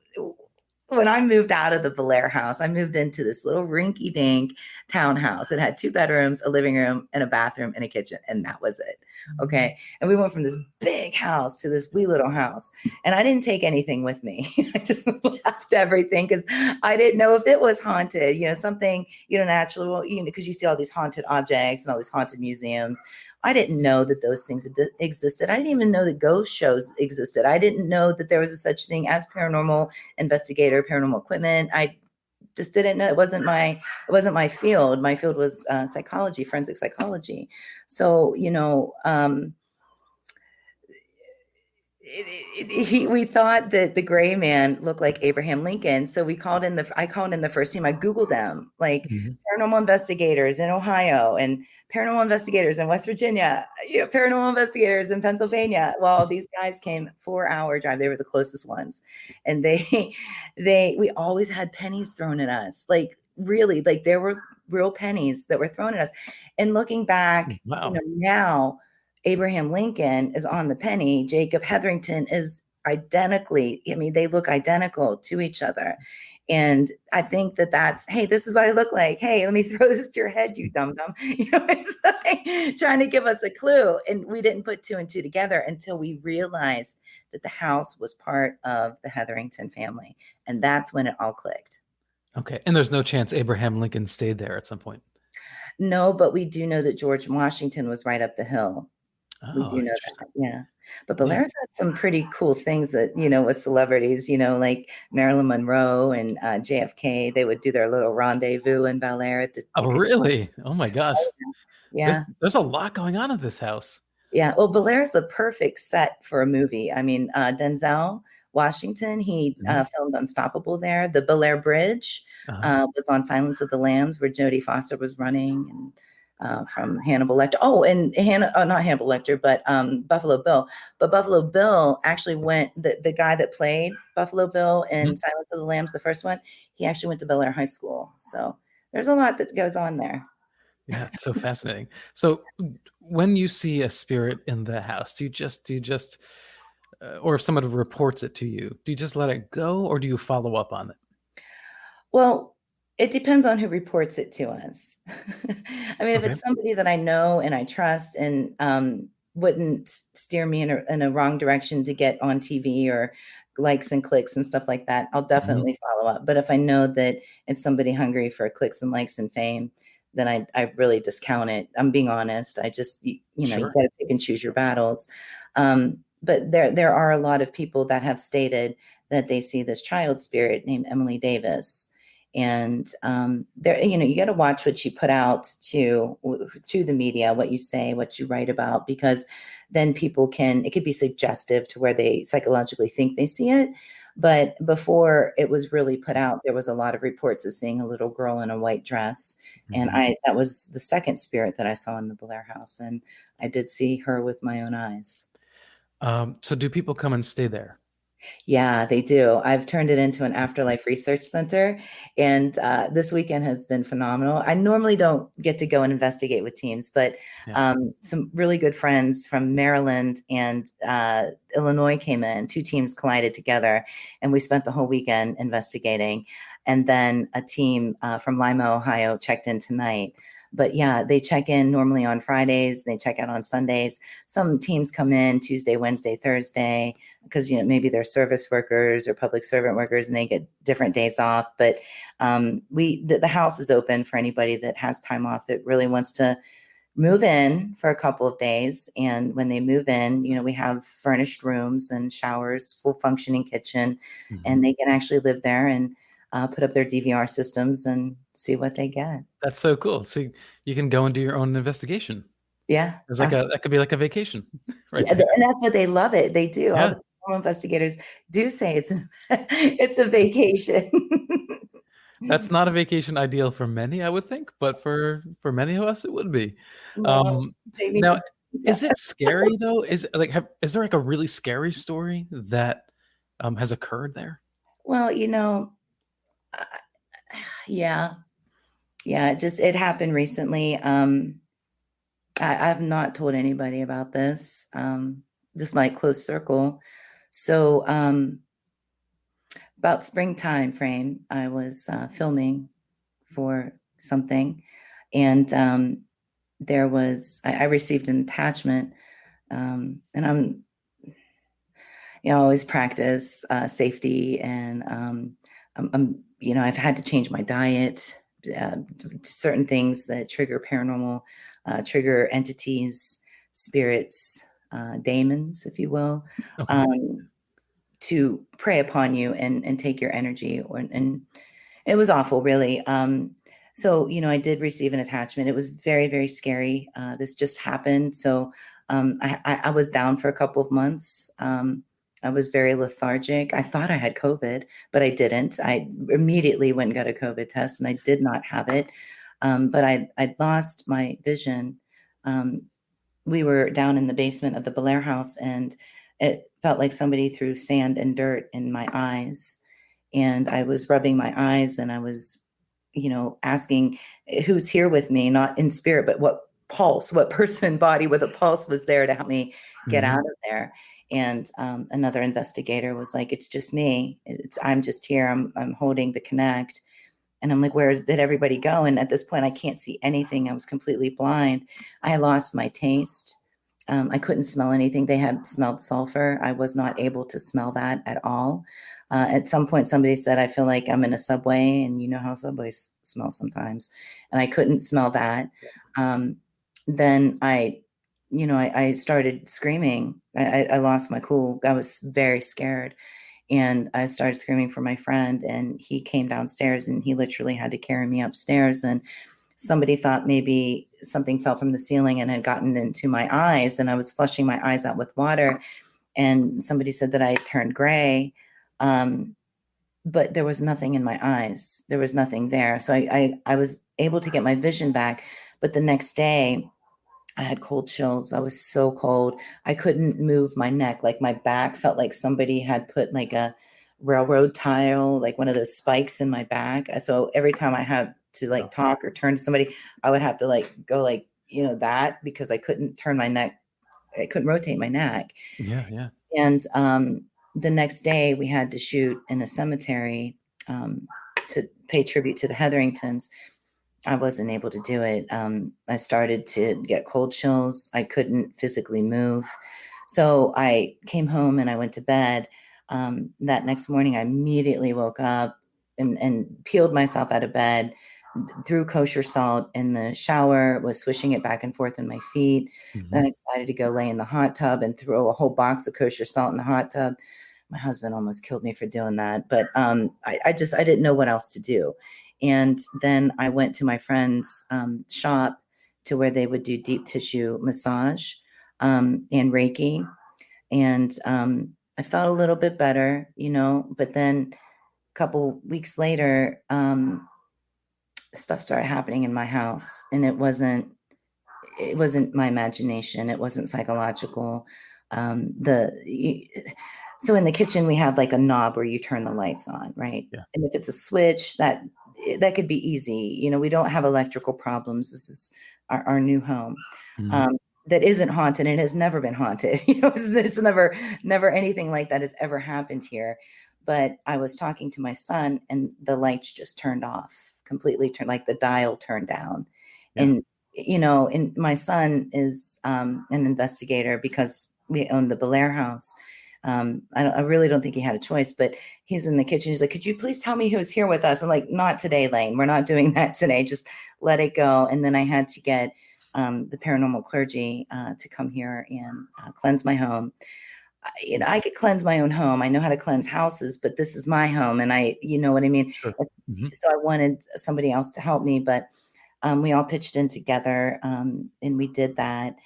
when I moved out of the Bellaire house, I moved into this little rinky-dink townhouse. It had 2 bedrooms, a living room, and a bathroom, and a kitchen, and that was it. Okay. And we went from this big house to this wee little house, and I didn't take anything with me. I just left everything because I didn't know if it was haunted, something, naturally, because you see all these haunted objects and all these haunted museums. I didn't know that those things existed. I didn't even know that ghost shows existed. I didn't know that there was a such thing as paranormal investigator, paranormal equipment. I just didn't know. It wasn't my field. My field was psychology, forensic psychology. So, we thought that the gray man looked like Abraham Lincoln. So I called in the first team. I Googled them, like paranormal investigators in Ohio and paranormal investigators in West Virginia, paranormal investigators in Pennsylvania. Well, these guys came 4-hour drive. They were the closest ones. And we always had pennies thrown at us. Like, really, like there were real pennies that were thrown at us. And looking back, Wow. now Abraham Lincoln is on the penny. Jacob Hetherington is identically, I mean, they look identical to each other. And I think that's, hey, this is what I look like. Hey, let me throw this at your head, you dum-dum. It's like trying to give us a clue. And we didn't put two and two together until we realized that the house was part of the Hetherington family. And that's when it all clicked. Okay. And there's no chance Abraham Lincoln stayed there at some point. No, but we do know that George Washington was right up the hill. We Oh, do know interesting. that, yeah. But Yeah. Bellaire's had some pretty cool things that, with celebrities, like Marilyn Monroe and JFK. They would do their little rendezvous in Bellaire at the. Oh, really? Oh my gosh. Yeah. There's a lot going on in this house. Yeah. Well, Bellaire's a perfect set for a movie. I mean, Denzel Washington, he filmed Unstoppable there. The Bellaire Bridge was on Silence of the Lambs, where Jodie Foster was running, and from Hannibal Lecter. Oh, and not Hannibal Lecter, but Buffalo Bill. But Buffalo Bill actually went, the guy that played Buffalo Bill in Silence of the Lambs, the first one, he actually went to Bellaire High School. So there's a lot that goes on there. Yeah, it's so fascinating. So when you see a spirit in the house, do you just or if someone reports it to you, do you just let it go, or do you follow up on it? Well, it depends on who reports it to us. I mean, if it's somebody that I know and I trust and wouldn't steer me in a wrong direction to get on TV or likes and clicks and stuff like that, I'll definitely follow up. But if I know that it's somebody hungry for clicks and likes and fame, then I really discount it. I'm being honest. I just, you got to pick and choose your battles. But there are a lot of people that have stated that they see this child spirit named Emily Davis. And there, you got to watch what you put out to the media, what you say, what you write about, because then it could be suggestive to where they psychologically think they see it. But before it was really put out, there was a lot of reports of seeing a little girl in a white dress. And that was the second spirit that I saw in the Bellaire House. And I did see her with my own eyes. So do people come and stay there? Yeah, they do. I've turned it into an afterlife research center, and this weekend has been phenomenal. I normally don't get to go and investigate with teams, but some really good friends from Maryland and Illinois came in. Two teams collided together, and we spent the whole weekend investigating. And then a team from Lima, Ohio checked in tonight. But yeah, they check in normally on Fridays. They check out on Sundays. Some teams come in Tuesday, Wednesday, Thursday, because maybe they're service workers or public servant workers and they get different days off. But the house is open for anybody that has time off that really wants to move in for a couple of days. And when they move in, we have furnished rooms and showers, full functioning kitchen, and they can actually live there and put up their DVR systems and see what they get. That's so cool. See, you can go and do your own investigation. Yeah. It's like that could be like a vacation, right? Yeah, and that's what they love it. They do. Yeah. All the paranormal investigators do say it's a vacation. That's not a vacation ideal for many, I would think, but for many of us, it would be. No, Now, is it scary though? Is there like a really scary story that has occurred there? Well, yeah. It happened recently. I've not told anybody about this, just my close circle. So about springtime frame, I was filming for something, and I received an attachment, and I'm always practice safety, and I've had to change my diet, certain things that trigger paranormal, trigger entities, spirits, daemons, if you will, to prey upon you and take your energy. And it was awful, really. So, I did receive an attachment. It was very, very scary. This just happened. So I was down for a couple of months. I was very lethargic. I thought I had COVID, but I didn't. I immediately went and got a COVID test, and I did not have it. But I'd lost my vision. We were down in the basement of the Bellaire House, and it felt like somebody threw sand and dirt in my eyes. And I was rubbing my eyes, and I was asking who's here with me, not in spirit, but what person and body with a pulse was there to help me get out of there. And another investigator was like, it's just me. I'm just here. I'm holding the connect. And I'm like, where did everybody go? And at this point, I can't see anything. I was completely blind. I lost my taste. I couldn't smell anything. They had smelled sulfur. I was not able to smell that at all. At some point, somebody said, I feel like I'm in a subway, and you know how subways smell sometimes. And I couldn't smell that. Then I started screaming. I lost my cool. I was very scared. And I started screaming for my friend, and he came downstairs, and he literally had to carry me upstairs. And somebody thought maybe something fell from the ceiling and had gotten into my eyes, and I was flushing my eyes out with water. And somebody said that I turned gray. But there was nothing in my eyes. There was nothing there. So I was able to get my vision back. But the next day, I had cold chills. I was so cold. I couldn't move my neck. Like my back felt like somebody had put like a railroad tile, like one of those spikes in my back. So every time I had to like talk or turn to somebody, I would have to like go like, that, because I couldn't turn my neck. I couldn't rotate my neck. Yeah. And the next day we had to shoot in a cemetery to pay tribute to the Hetheringtons. I wasn't able to do it. I started to get cold chills. I couldn't physically move. So I came home and I went to bed. That next morning, I immediately woke up and peeled myself out of bed, threw kosher salt in the shower, was swishing it back and forth in my feet. Then I decided to go lay in the hot tub and throw a whole box of kosher salt in the hot tub. My husband almost killed me for doing that, but I didn't know what else to do. And then I went to my friend's shop to where they would do deep tissue massage and Reiki. And I felt a little bit better, but then a couple weeks later, stuff started happening in my house, and it wasn't my imagination. It wasn't psychological. So in the kitchen, we have like a knob where you turn the lights on, right? Yeah. And if it's a switch, that could be easy. We don't have electrical problems. This is our new home. That isn't haunted, and it has never been haunted. It's never anything like that has ever happened here. But I was talking to my son, and the lights just turned off, completely turned, like the dial turned down. Yeah. And my son is an investigator because we own the Bellaire House. I really don't think he had a choice, but he's in the kitchen. He's like, could you please tell me who's here with us? I'm like, not today, Lane. We're not doing that today. Just let it go. And then I had to get the paranormal clergy to come here and cleanse my home. I could cleanse my own home. I know how to cleanse houses, but this is my home. And you know what I mean? Sure. So I wanted somebody else to help me, but we all pitched in together and we did that.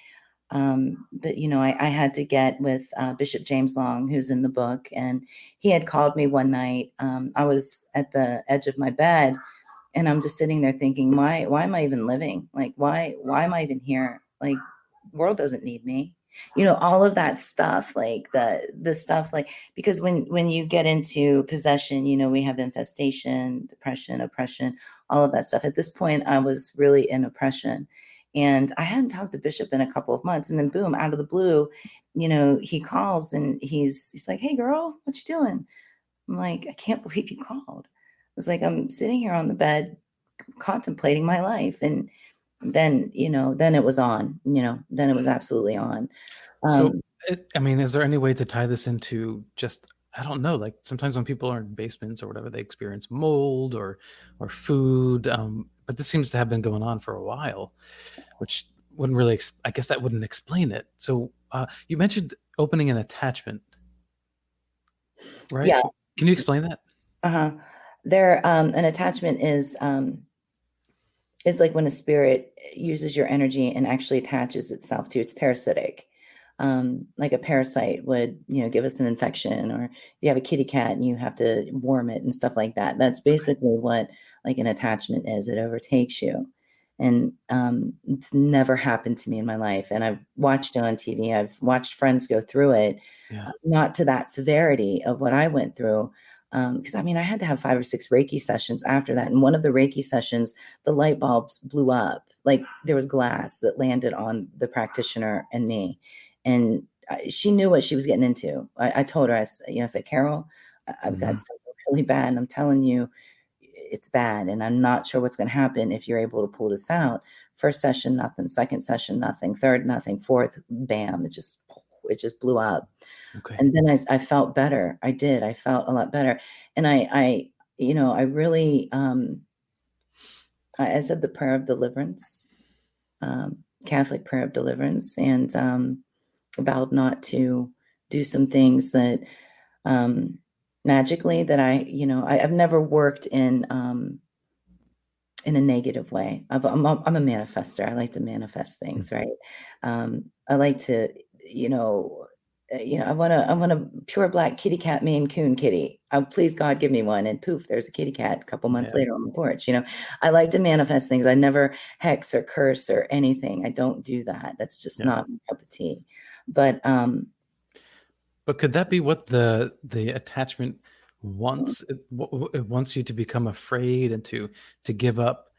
But I had to get with Bishop James Long, who's in the book, and he had called me one night. I was at the edge of my bed, and I'm just sitting there thinking, why am I even living? Like, why am I even here? Like, the world doesn't need me. All of that stuff, like the stuff, like, because when you get into possession, we have infestation, depression, oppression, all of that stuff. At this point, I was really in oppression. And I hadn't talked to Bishop in a couple of months. And then boom, out of the blue, he calls and he's like, hey girl, what you doing? I'm like, I can't believe you called. It's like, I'm sitting here on the bed contemplating my life. And then it was on, then it was absolutely on. So, is there any way to tie this into just, I don't know, like sometimes when people are in basements or whatever, they experience mold or food. But this seems to have been going on for a while, which wouldn't really, I guess that wouldn't explain it. So you mentioned opening an attachment, right? Yeah. Can you explain that? There, an attachment is like when a spirit uses your energy and actually attaches itself to you. It's parasitic. Like a parasite would, give us an infection, or you have a kitty cat and you have to warm it and stuff like that. That's basically what like an attachment is. It overtakes you. And it's never happened to me in my life. And I've watched it on TV. I've watched friends go through it, not to that severity of what I went through. Because I mean, I had to have 5 or 6 Reiki sessions after that. And one of the Reiki sessions, the light bulbs blew up. Like there was glass that landed on the practitioner and me. And she knew what she was getting into. I told her, I said, Carol, I've got something really bad. And I'm telling you, it's bad. And I'm not sure what's going to happen if you're able to pull this out. First session, nothing. Second session, nothing. Third, nothing. Fourth, bam, it just blew up. Okay. And then I felt better. I did. I felt a lot better. And I really, I said the prayer of deliverance, Catholic prayer of deliverance, and vowed not to do some things that magically that I've never worked in a negative way. I'm a manifester. I like to manifest things, right? I like to, I want a pure black kitty cat Maine Coon kitty. Please God, give me one. And poof, there's a kitty cat a couple months later on the porch. I like to manifest things. I never hex or curse or anything. I don't do that. That's just not my cup of tea. But could that be what the attachment wants? It wants you to become afraid and to give up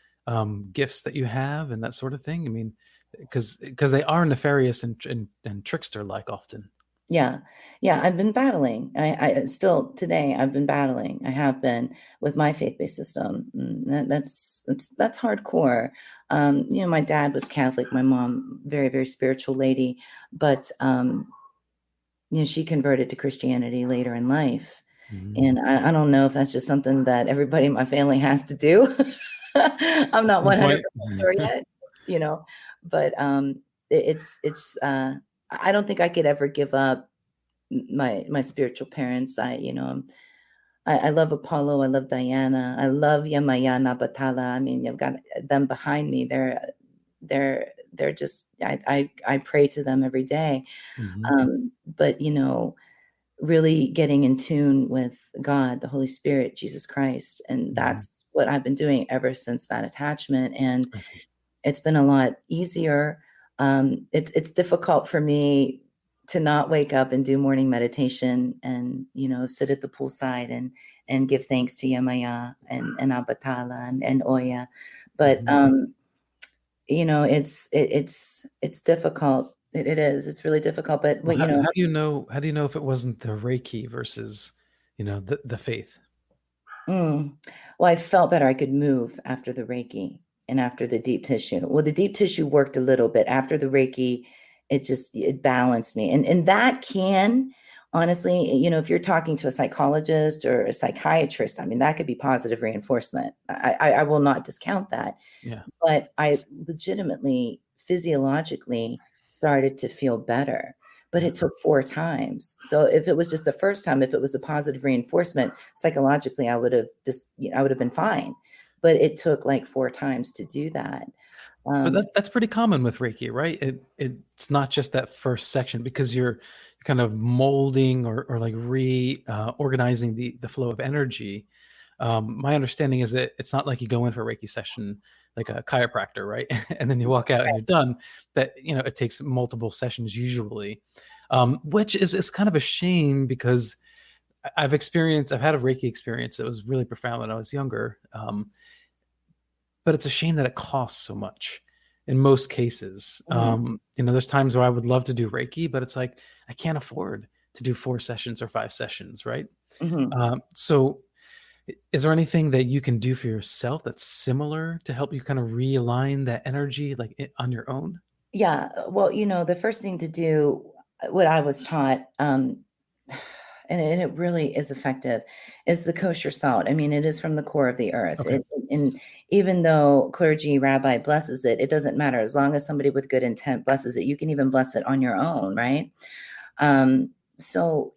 gifts that you have and that sort of thing. I mean, because they are nefarious and trickster like often. Yeah. I've been battling. I still today I've been battling. I have been with my faith-based system. That's hardcore. My dad was Catholic. My mom, very, very spiritual lady, but she converted to Christianity later in life. And I don't know if that's just something that everybody in my family has to do. I'm not 100% sure yet, but it's I don't think I could ever give up my spiritual parents. I love Apollo. I love Diana. I love Yamaya Nabatala. I mean, you've got them behind me. They're just, I pray to them every day. But, really getting in tune with God, the Holy Spirit, Jesus Christ. And that's what I've been doing ever since that attachment. And it's been a lot easier. It's difficult for me to not wake up and do morning meditation and, sit at the poolside and give thanks to Yamaya and Abatala and Oya. But, it's difficult. It is. It's really difficult. But how do you know if it wasn't the Reiki versus, the faith? Well, I felt better. I could move after the Reiki and after the deep tissue. Well, the deep tissue worked a little bit after the Reiki. It balanced me. And that can, honestly, if you're talking to a psychologist or a psychiatrist, I mean, that could be positive reinforcement. I will not discount that. Yeah. But I legitimately, physiologically started to feel better. But it took 4 times. So if it was just the first time, if it was a positive reinforcement, psychologically, I would have been fine. But it took like 4 times to do that. But that's pretty common with Reiki, right? It's not just that first section, because you're kind of molding or like reorganizing the flow of energy. My understanding is that it's not like you go in for a Reiki session like a chiropractor, right? And then you walk out and you're done. That, it takes multiple sessions usually, which is kind of a shame, because I've had a Reiki experience that was really profound when I was younger. But it's a shame that it costs so much in most cases. There's times where I would love to do Reiki, but it's like, I can't afford to do 4 sessions or 5 sessions, right? So is there anything that you can do for yourself that's similar to help you kind of realign that energy, like on your own? Yeah. Well, the first thing to do, what I was taught, and it really is effective, is the kosher salt. I mean, it is from the core of the earth. Okay. And even though clergy, rabbi blesses it, it doesn't matter. As long as somebody with good intent blesses it, you can even bless it on your own, right? So,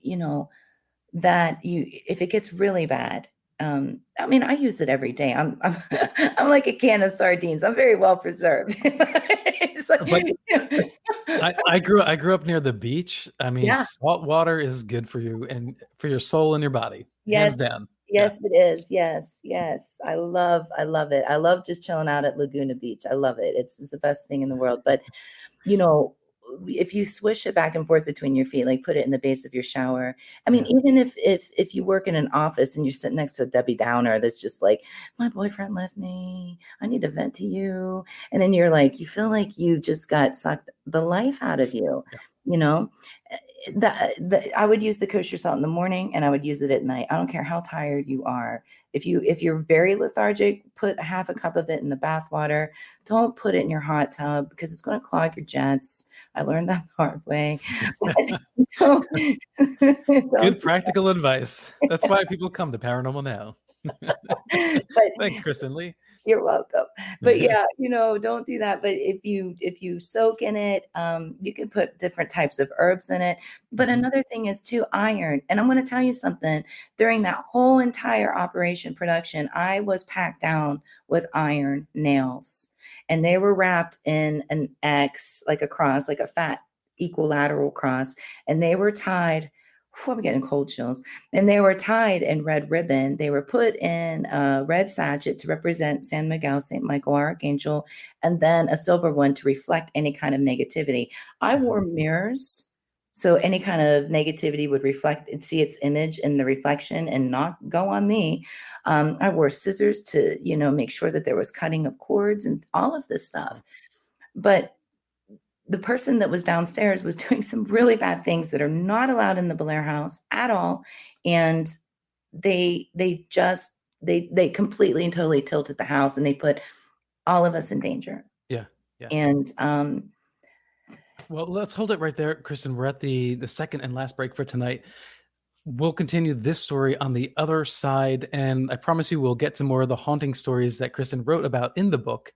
that if it gets really bad, I mean, I use it every day. I'm I'm like a can of sardines. I'm very well preserved. It's like, I grew up near the beach. I mean, salt water is good for you and for your soul and your body. Yes. Hands down. Yes, it is. Yes. I love it. I love just chilling out at Laguna Beach. I love it. It's the best thing in the world. But, if you swish it back and forth between your feet, like put it in the base of your shower. I mean, even if you work in an office and you're sitting next to a Debbie Downer that's just like, my boyfriend left me, I need to vent to you. And then you're like, you feel like you just got sucked the life out of you, you know? I would use the kosher salt in the morning and I would use it at night. I don't care how tired you are. If you're very lethargic, put half a cup of it in the bath water. Don't put it in your hot tub because it's going to clog your jets. I learned that the hard way. Good practical advice. That's why people come to Paranormal Now. Thanks, Kristin Lee. You're welcome. But yeah, don't do that. But if you soak in it, you can put different types of herbs in it. But another thing is too, iron. And I'm going to tell you something. During that whole entire operation production, I was packed down with iron nails, and they were wrapped in an X, like a cross, like a fat equilateral cross, and they were tied. I'm getting cold chills. And they were tied in red ribbon. They were put in a red sachet to represent San Miguel, St. Michael, Archangel, and then a silver one to reflect any kind of negativity. I wore mirrors, so any kind of negativity would reflect and see its image in the reflection and not go on me. I wore scissors to, make sure that there was cutting of cords and all of this stuff. But the person that was downstairs was doing some really bad things that are not allowed in the Bellaire House at all. And they completely and totally tilted the house, and they put all of us in danger. Yeah. And well, let's hold it right there, Kristin. We're at the second and last break for tonight. We'll continue this story on the other side, and I promise you we'll get to more of the haunting stories that Kristin wrote about in the book,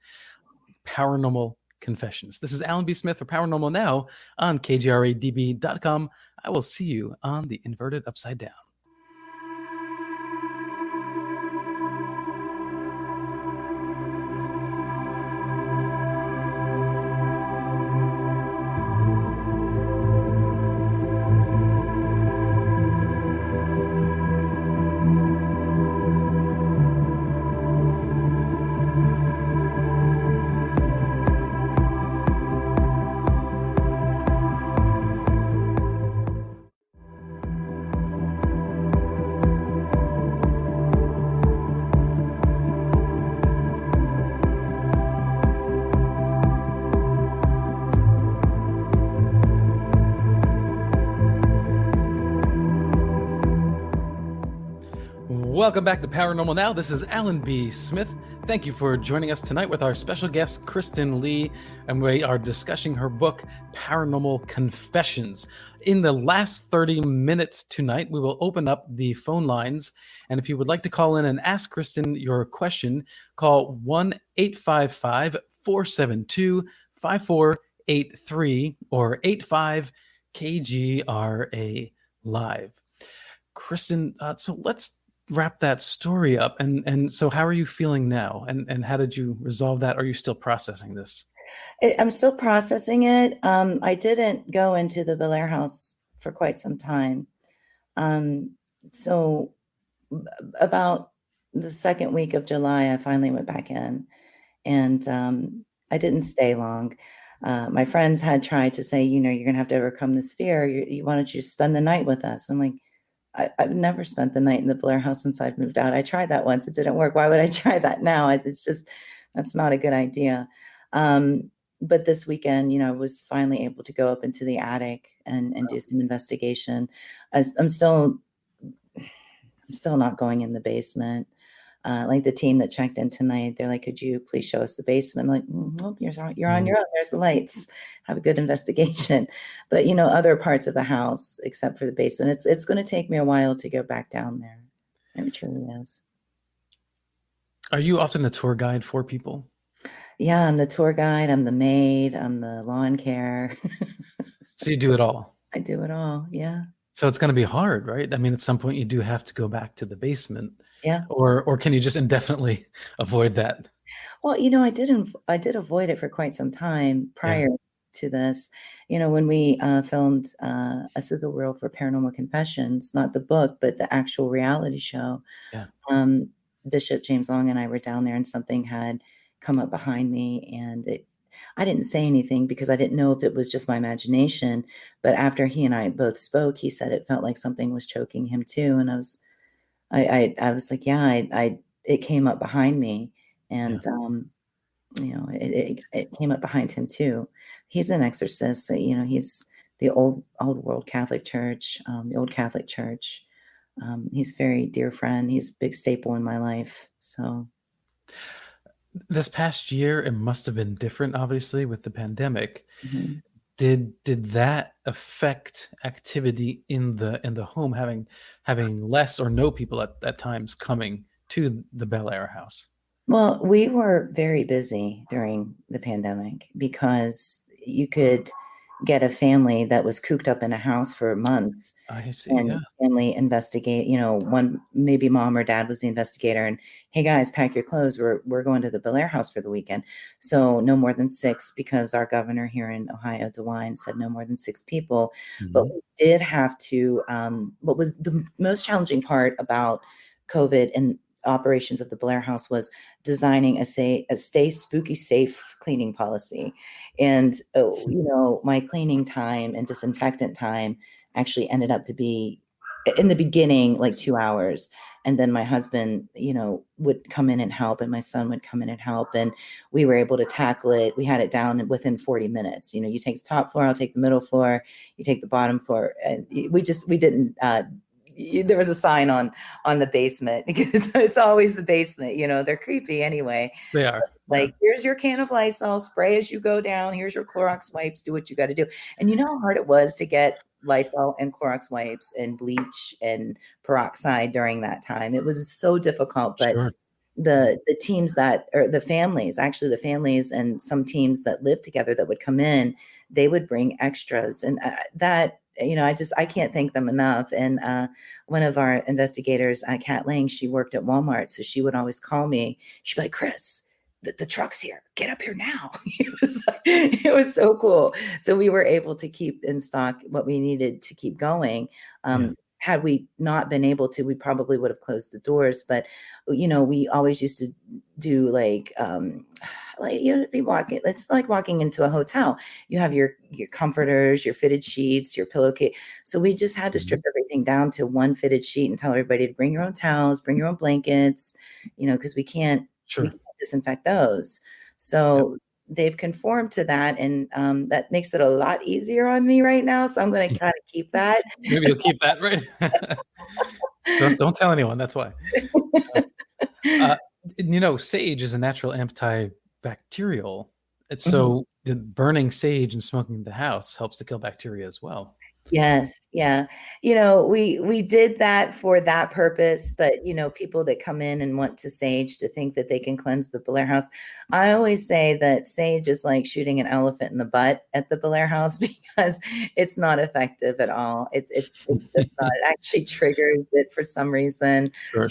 Paranormal Confessions. This is Alan B. Smith for Paranormal Now on KGRA-DB.com. I will see you on the Inverted Upside Down. Welcome back to Paranormal Now. This is Alan B. Smith. Thank you for joining us tonight with our special guest, Kristin Lee, and we are discussing her book, Paranormal Confessions. In the last 30 minutes tonight, we will open up the phone lines, and if you would like to call in and ask Kristin your question, call 1-855-472-5483 or 85-KGRA Live. Kristin, so let's wrap that story up. And so how are you feeling now? And how did you resolve that? Are you still processing this? I'm still processing it. I didn't go into the Bellaire House for quite some time. So about the second week of July, I finally went back in, and I didn't stay long. My friends had tried to say, you're going to have to overcome this fear. Why don't you spend the night with us? I'm like, I've never spent the night in the Bellaire House since I've moved out. I tried that once. It didn't work. Why would I try that now? It's just, that's not a good idea. But this weekend, I was finally able to go up into the attic and do some investigation. I'm still not going in the basement. Like the team that checked in tonight, they're like, could you please show us the basement? I'm like, nope, you're on your own. There's the lights. Have a good investigation. But, other parts of the house, except for the basement, it's going to take me a while to go back down there. It truly is. Are you often the tour guide for people? Yeah, I'm the tour guide. I'm the maid. I'm the lawn care. So you do it all? I do it all. Yeah. So it's going to be hard, right? I mean, at some point you do have to go back to the basement. Yeah. Or can you just indefinitely avoid that? Well, I did avoid it for quite some time prior to this. When we filmed a sizzle reel for Paranormal Confessions, not the book, but the actual reality show. Yeah. Bishop James Long and I were down there, and something had come up behind me, and I didn't say anything because I didn't know if it was just my imagination. But after he and I both spoke, he said it felt like something was choking him too. And I was like, yeah, it came up behind me, Yeah. and it came up behind him too. He's an exorcist, so, he's the old world Catholic Church, the old Catholic Church. He's a very dear friend. He's a big staple in my life. So This past year, it must have been different, obviously, with the pandemic. mhm. Did that affect activity in the home, having less or no people at times coming to the Bellaire House? Well, we were very busy during the pandemic because you could get a family that was cooped up in a house for months I see. Yeah. and family investigate, one, maybe mom or dad was the investigator, and hey guys, pack your clothes. We're going to the Bellaire House for the weekend. So no more than 6, because our governor here in Ohio, DeWine, said no more than 6 people. But Mhm. we did have to, what was the most challenging part about COVID and operations of the Bellaire House was designing a stay spooky safe cleaning policy. And my cleaning time and disinfectant time actually ended up to be, in the beginning, like 2 hours, and then my husband would come in and help, and my son would come in and help, and we were able to tackle it. We had it down within 40 minutes. You take the top floor, I'll take the middle floor, you take the bottom floor, and we didn't there was a sign on the basement because it's always the basement. They're creepy anyway. They are. Like, Yeah. here's your can of Lysol, spray as you go down. Here's your Clorox wipes. Do what you got to do. And you know how hard it was to get Lysol and Clorox wipes and bleach and peroxide during that time. It was so difficult. But Sure. the teams or the families, actually the families and some teams that lived together that would come in, they would bring extras, and that I can't thank them enough. And one of our investigators, Kat Lang, she worked at Walmart, so she would always call me. She'd be like, Chris, the truck's here, get up here now. It was so cool. So we were able to keep in stock what we needed to keep going. Yeah. Had we not been able to, we probably would have closed the doors. But we always used to do be walking. It's like walking into a hotel. You have your comforters, your fitted sheets, your pillowcase. So we just had to strip Mhm. everything down to one fitted sheet and tell everybody to bring your own towels, bring your own blankets, because we can't Sure. disinfect those. Yep. So they've conformed to that, and that makes it a lot easier on me right now. So I'm going to kind of keep that. Maybe you'll keep that, right? Don't tell anyone. That's why. Uh, sage is a natural antibacterial. It's Mhm. so the burning sage and smoking the house helps to kill bacteria as well. Yes, yeah. We did that for that purpose, but people that come in and want to sage to think that they can cleanse the Bellaire House. I always say that sage is like shooting an elephant in the butt at the Bellaire House because it's not effective at all. It's just not. It actually triggers it for some reason. Sure.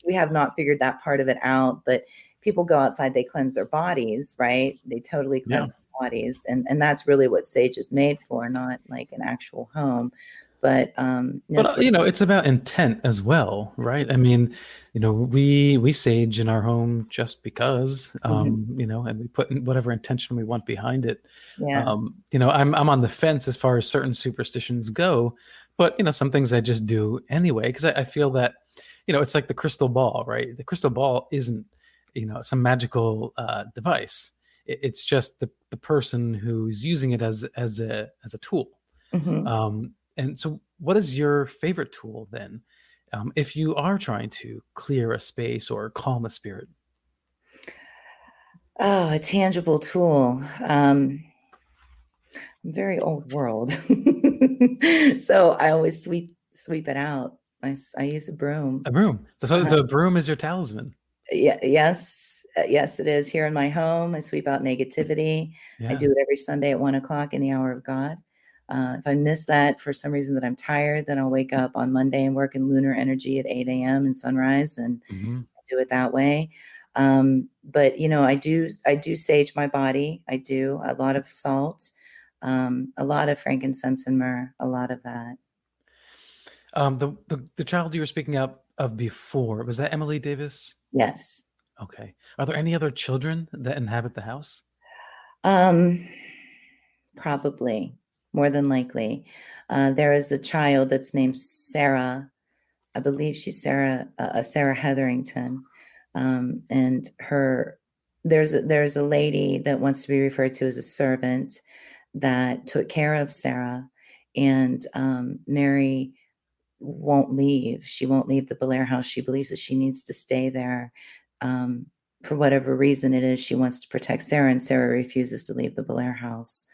We have not figured that part of it out, but people go outside, they cleanse their bodies, right? They totally Yeah. cleanse their bodies. And that's really what sage is made for, not like an actual home. But that's But what. it's about intent as well, right? I mean, we sage in our home just because, Mhm. and we put in whatever intention we want behind it. Yeah. I'm on the fence as far as certain superstitions go, but some things I just do anyway because I feel that, it's like the crystal ball, right? The crystal ball isn't, some magical device. It's just the person who's using it as a tool. Mhm. And so, what is your favorite tool then, if you are trying to clear a space or calm a spirit? Oh, a tangible tool. Very old world. So I always sweep it out. I use a broom. A broom. So, Uh-huh. a broom is your talisman. Yeah, yes, yes, it is. Here in my home, I sweep out negativity. I Yeah. do it every Sunday at 1:00 in the hour of God. If I miss that for some reason that I'm tired, then I'll wake up on Monday and work in lunar energy at 8 a.m. and sunrise, and Hmm. do it that way. But I do sage my body. I do a lot of salt, a lot of frankincense and myrrh, a lot of that. The child you were speaking of before, was that Emily Davis? Yes. Okay. Are there any other children that inhabit the house? Um, Probably, more than likely. There is a child that's named Sarah. I believe she's Sarah Hetherington, and there's a lady that wants to be referred to as a servant that took care of Sarah, and Mary won't leave. She won't leave the Bellaire House. She believes that she needs to stay there. Um, for whatever reason it is, she wants to protect Sarah, and Sarah refuses to leave the Bellaire House.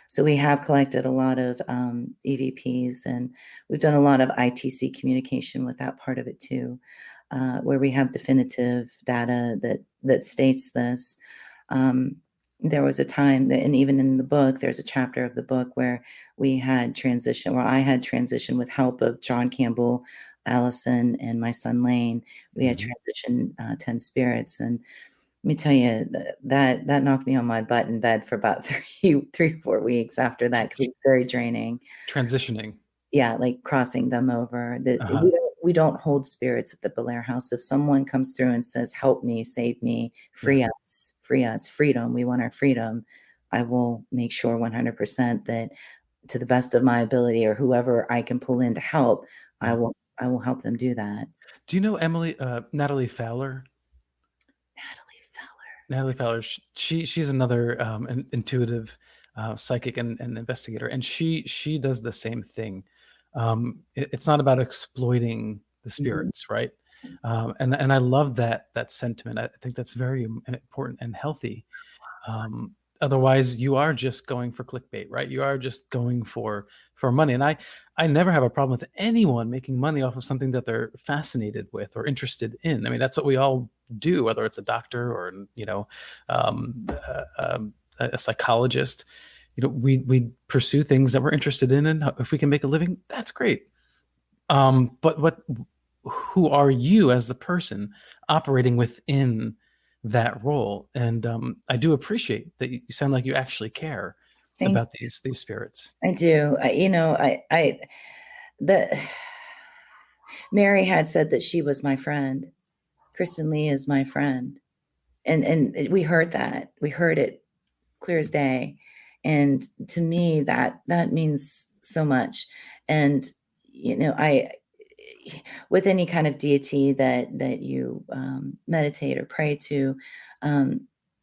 So we have collected a lot of EVPs, and we've done a lot of ITC communication with that part of it too, where we have definitive data that states this. There was a time that, and even in the book, there's a chapter of the book where I had transition with help of John Campbell, Allison, and my son Lane. We had transitioned 10 spirits, and let me tell you that knocked me on my butt in bed for about 3-4 weeks after that, because it's very draining. Transitioning. Yeah, like crossing them over. We don't hold spirits at the Bellaire House. If someone comes through and says, "Help me, save me, free us, freedom. We want our freedom," I will make sure 100% that, to the best of my ability, or whoever I can pull in to help, I will help them do that. Do you know Natalie Fowler? Natalie Fowler. She's another an intuitive psychic and investigator, and she does the same thing. It's not about exploiting the spirits, right? And I love that sentiment. I think that's very important and healthy. Otherwise, you are just going for clickbait, right? You are just going for money. And I never have a problem with anyone making money off of something that they're fascinated with or interested in. I mean, that's what we all do, whether it's a doctor or a psychologist. We pursue things that we're interested in, and if we can make a living, that's great. But who are you as the person operating within that role? And I do appreciate that you sound like you actually care about these spirits. I do. Mary had said that she was my friend. Kristin Lee is my friend, and we heard that. We heard it clear as day, and to me that means so much. And with any kind of deity that you meditate or pray to,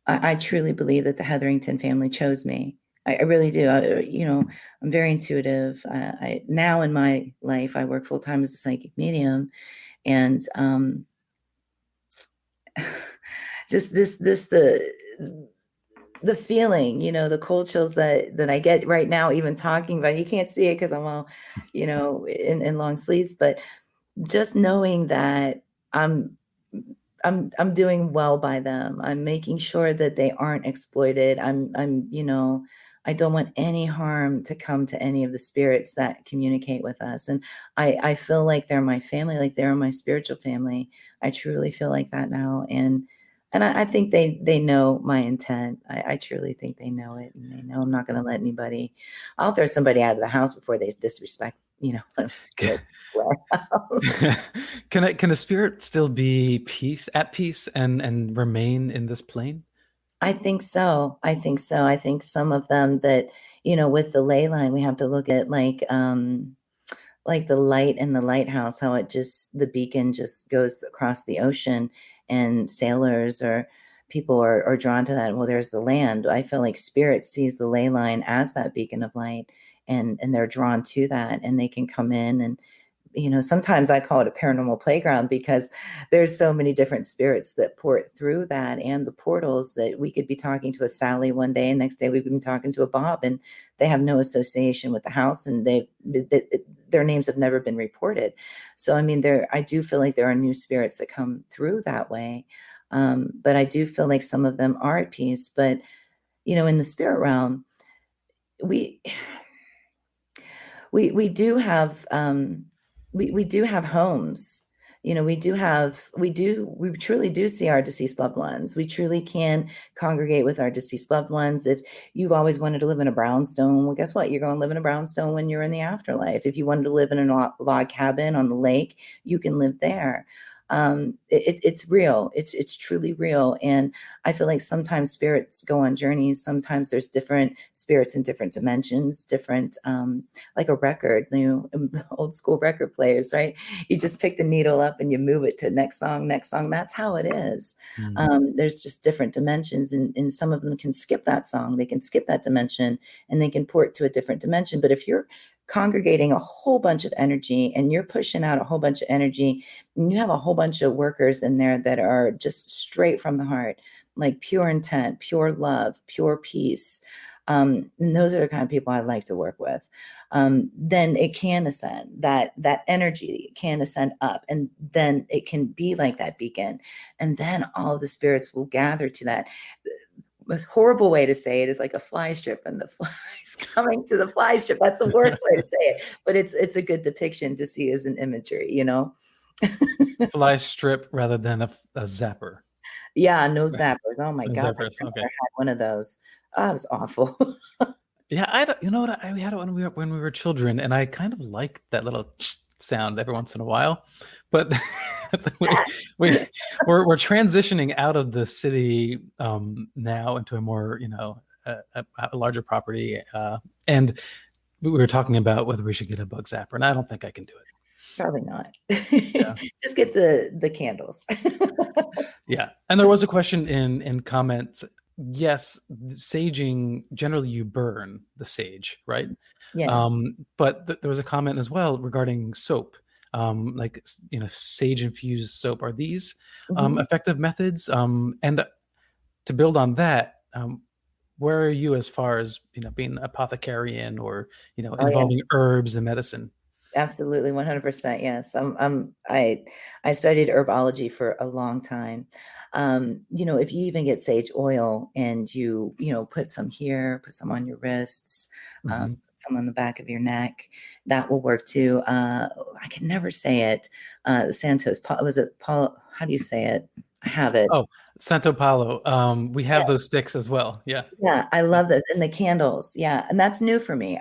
I truly believe that the Hetherington family chose me. I really do. I'm very intuitive. Now in my life, I work full time as a psychic medium, and just the feeling, the cold chills that I get right now, even talking about it. You can't see it because I'm all, in long sleeves, but just knowing that I'm doing well by them. I'm making sure that they aren't exploited. I don't want any harm to come to any of the spirits that communicate with us. And I feel like they're my family, like they're my spiritual family. I truly feel like that now. And I think they know my intent. I truly think they know it, and they know I'm not going to let anybody. I'll throw somebody out of the house before they disrespect. Can a spirit still be at peace and remain in this plane? I think so. I think some of them that, with the ley line, we have to look at like the light in the lighthouse, how the beacon just goes across the ocean, and sailors or people are drawn to that. Well, there's the land. I feel like spirit sees the ley line as that beacon of light, and they're drawn to that, and they can come in. And sometimes I call it a paranormal playground, because there's so many different spirits that port through that, and the portals that we could be talking to a Sally one day, and next day we could be talking to a Bob, and they have no association with the house, and their names have never been reported. So, I mean, I do feel like there are new spirits that come through that way. But I do feel like some of them are at peace. But, in the spirit realm, we do have we do have homes. We truly do see our deceased loved ones. We truly can congregate with our deceased loved ones. If you've always wanted to live in a brownstone, well, guess what? You're going to live in a brownstone when you're in the afterlife. If you wanted to live in a log cabin on the lake, you can live there. It's real. It's truly real. And I feel like sometimes spirits go on journeys. Sometimes there's different spirits in different dimensions, different, like a record, old school record players, right? You just pick the needle up and you move it to next song, next song. That's how it is. There's just different dimensions, and some of them can skip that song. They can skip that dimension and they can port to a different dimension. But if you're congregating a whole bunch of energy and you're pushing out a whole bunch of energy, and you have a whole bunch of workers in there that are just straight from the heart, like pure intent, pure love, pure peace, and those are the kind of people I like to work with, then it can ascend. That energy can ascend up, and then it can be like that beacon, and then all of the spirits will gather to that. The horrible way to say it is like a fly strip, and the flies coming to the fly strip. That's the worst way to say it, but it's a good depiction to see as an imagery, you know. Fly strip rather than a zapper. Yeah, no zappers. Oh my God, Zappers. I Okay. had one of those. Oh, it was awful. Yeah, you know what? We had it when we were children, and I kind of like that little sound every once in a while. But we're transitioning out of the city now into a more, a larger property, and we were talking about whether we should get a bug zapper, and I don't think I can do it. Probably not. Yeah. Just get the candles. Yeah, and there was a question in comments. Yes, saging, generally you burn the sage, right? Yes. But there was a comment as well regarding soap, like sage infused soap. Are these effective methods? And to build on that, where are you as far as being an apothecarian or Oh, yeah. involving herbs and medicine? Absolutely, 100%. Yes. I studied herbology for a long time. If you even get sage oil and you put some here, put some on your wrists, put some on the back of your neck, that will work too. I can never say it. Santos, was it Paul? How do you say it? I have it. Oh, Santo Paulo. We have those sticks as well. Yeah. Yeah, I love those. And the candles. Yeah. And that's new for me.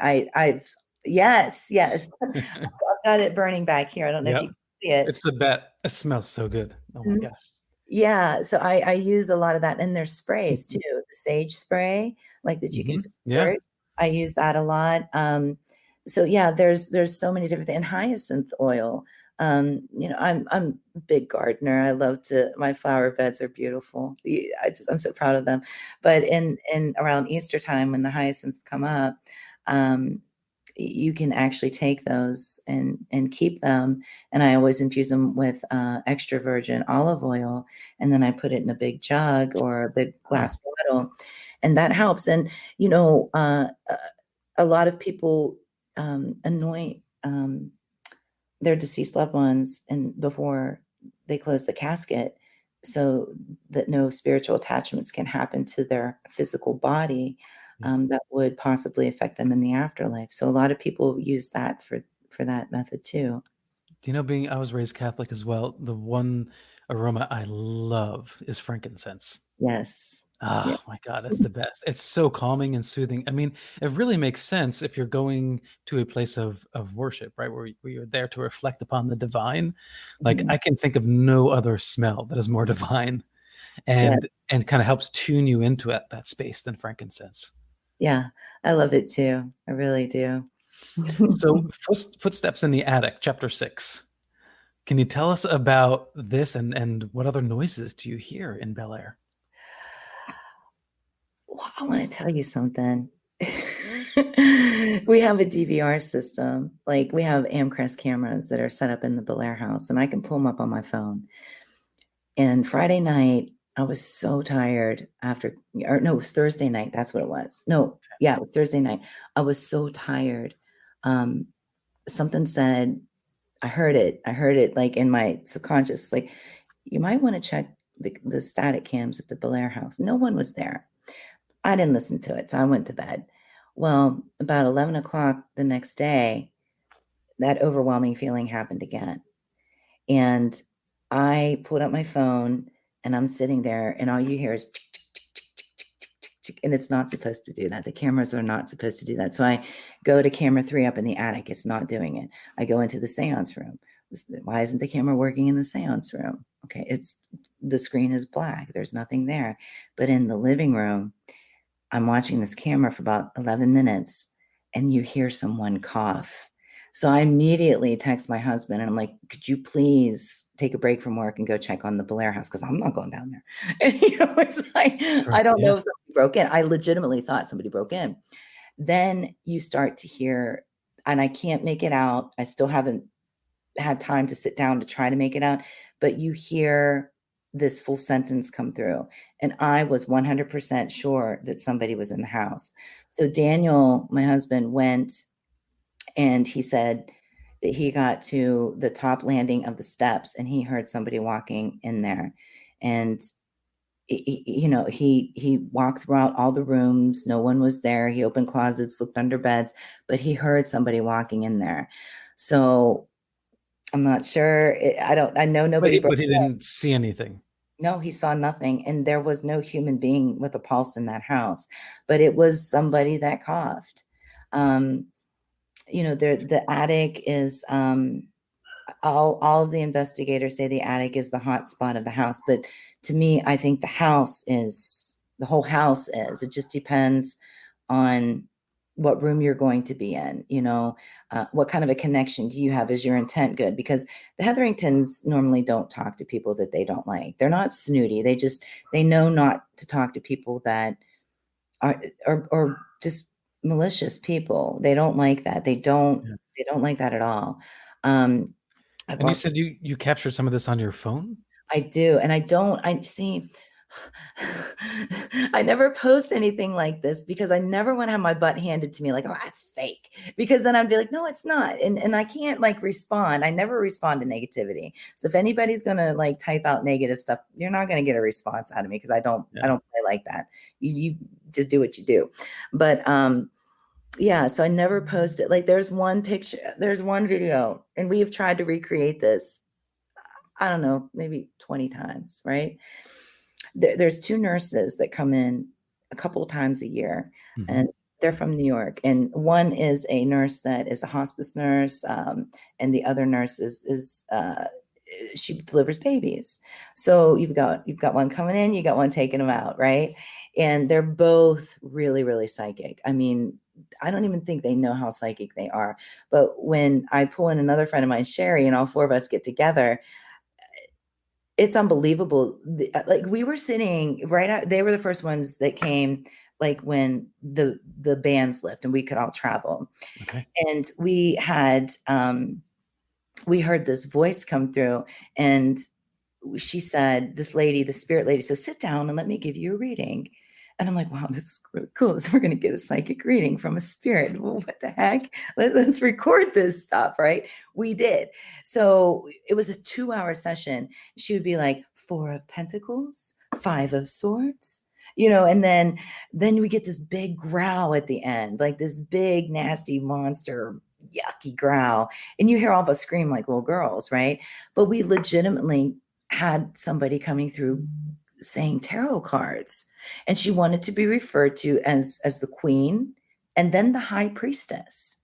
Yes. I've got it burning back here. I don't know if you can see it. It's the bet. It smells so good. Oh my gosh. Yeah. So I use a lot of that. And there's sprays too. The sage spray, like that you can just squirt. I use that a lot. So yeah, there's so many different things. And hyacinth oil. I'm a big gardener. I love my flower beds are beautiful. I'm so proud of them. But in around Easter time, when the hyacinths come up, you can actually take those and keep them. And I always infuse them with extra virgin olive oil. And then I put it in a big jug or a big glass bottle. And that helps. And, a lot of people anoint their deceased loved ones and before they close the casket, so that no spiritual attachments can happen to their physical body that would possibly affect them in the afterlife. So a lot of people use that for that method too. I was raised Catholic as well. The one aroma I love is frankincense. Yes. Oh my God, that's the best. It's so calming and soothing. I mean, it really makes sense if you're going to a place of worship, right? Where you're there to reflect upon the divine. Like I can think of no other smell that is more divine and kind of helps tune you into that space than frankincense. Yeah, I love it too. I really do. So Footsteps in the Attic, chapter 6. Can you tell us about this and what other noises do you hear in Bellaire? Well, I want to tell you something. We have a DVR system. Like we have Amcrest cameras that are set up in the Bellaire House, and I can pull them up on my phone. And Friday night, I was so tired it was Thursday night. That's what it was. No, yeah, it was Thursday night. I was so tired. Something said, I heard it like in my subconscious, like, you might want to check the static cams at the Bellaire House. No one was there. I didn't listen to it, so I went to bed. Well, about 11 o'clock the next day, that overwhelming feeling happened again. And I pulled up my phone and I'm sitting there and all you hear is and it's not supposed to do that. The cameras are not supposed to do that. So I go to camera 3 up in the attic. It's not doing it. I go into the seance room. Why isn't the camera working in the seance room? Okay, the screen is black. There's nothing there. But in the living room, I'm watching this camera for about 11 minutes and you hear someone cough. So I immediately text my husband and I'm like, could you please take a break from work and go check on the Bellaire House? Because I'm not going down there. And it's like, Sure. I don't Yeah. know if somebody broke in. I legitimately thought somebody broke in. Then you start to hear, and I can't make it out. I still haven't had time to sit down to try to make it out, but you hear this full sentence come through. And I was 100% sure that somebody was in the house. So Daniel, my husband, went and he said that he got to the top landing of the steps and he heard somebody walking in there. And he walked throughout all the rooms. No one was there. He opened closets, looked under beds, but he heard somebody walking in there. So I'm not sure. I know nobody broke But he in. didn't see anything. No, he saw nothing. And there was no human being with a pulse in that house, but it was somebody that coughed. The attic is, all of the investigators say the attic is the hot spot of the house. But to me, I think the whole house is. It just depends on what room you're going to be in, what kind of a connection do you have? Is your intent good? Because the Hetheringtons normally don't talk to people that they don't like. They're not snooty. They know not to talk to people that are or just malicious people. They don't like that. They don't like that at all. And you said you captured some of this on your phone? I do. And I see, I never post anything like this because I never want to have my butt handed to me like, oh, that's fake. Because then I'd be like, no, it's not. And I can't respond. I never respond to negativity. So if anybody's going to type out negative stuff, you're not going to get a response out of me because I don't play like that. You just do what you do. But, yeah, so I never post it. There's one picture, there's one video, and we have tried to recreate this, I don't know, maybe 20 times, right? There's two nurses that come in a couple of times a year, and they're from New York. And one is a nurse that is a hospice nurse, and the other nurse is she delivers babies. So you've got one coming in, you got one taking them out, right? And they're both really, really psychic. I mean, I don't even think they know how psychic they are. But when I pull in another friend of mine, Sherry, and all four of us get together, it's unbelievable. We were sitting right out, they were the first ones that came, when the bans left and we could all travel. Okay. And we had, we heard this voice come through, and she said, this lady, the spirit lady says, sit down and let me give you a reading. And I'm like, wow, this is really cool. So we're going to get a psychic reading from a spirit. Well, what the heck? Let's record this stuff, right? We did. So it was a 2-hour session. She would be like, 4 of Pentacles, 5 of Swords, and then we get this big growl at the end, this big, nasty monster, yucky growl. And you hear all of us scream like little girls, right? But we legitimately had somebody coming through saying tarot cards, and she wanted to be referred to as the queen and then the high priestess.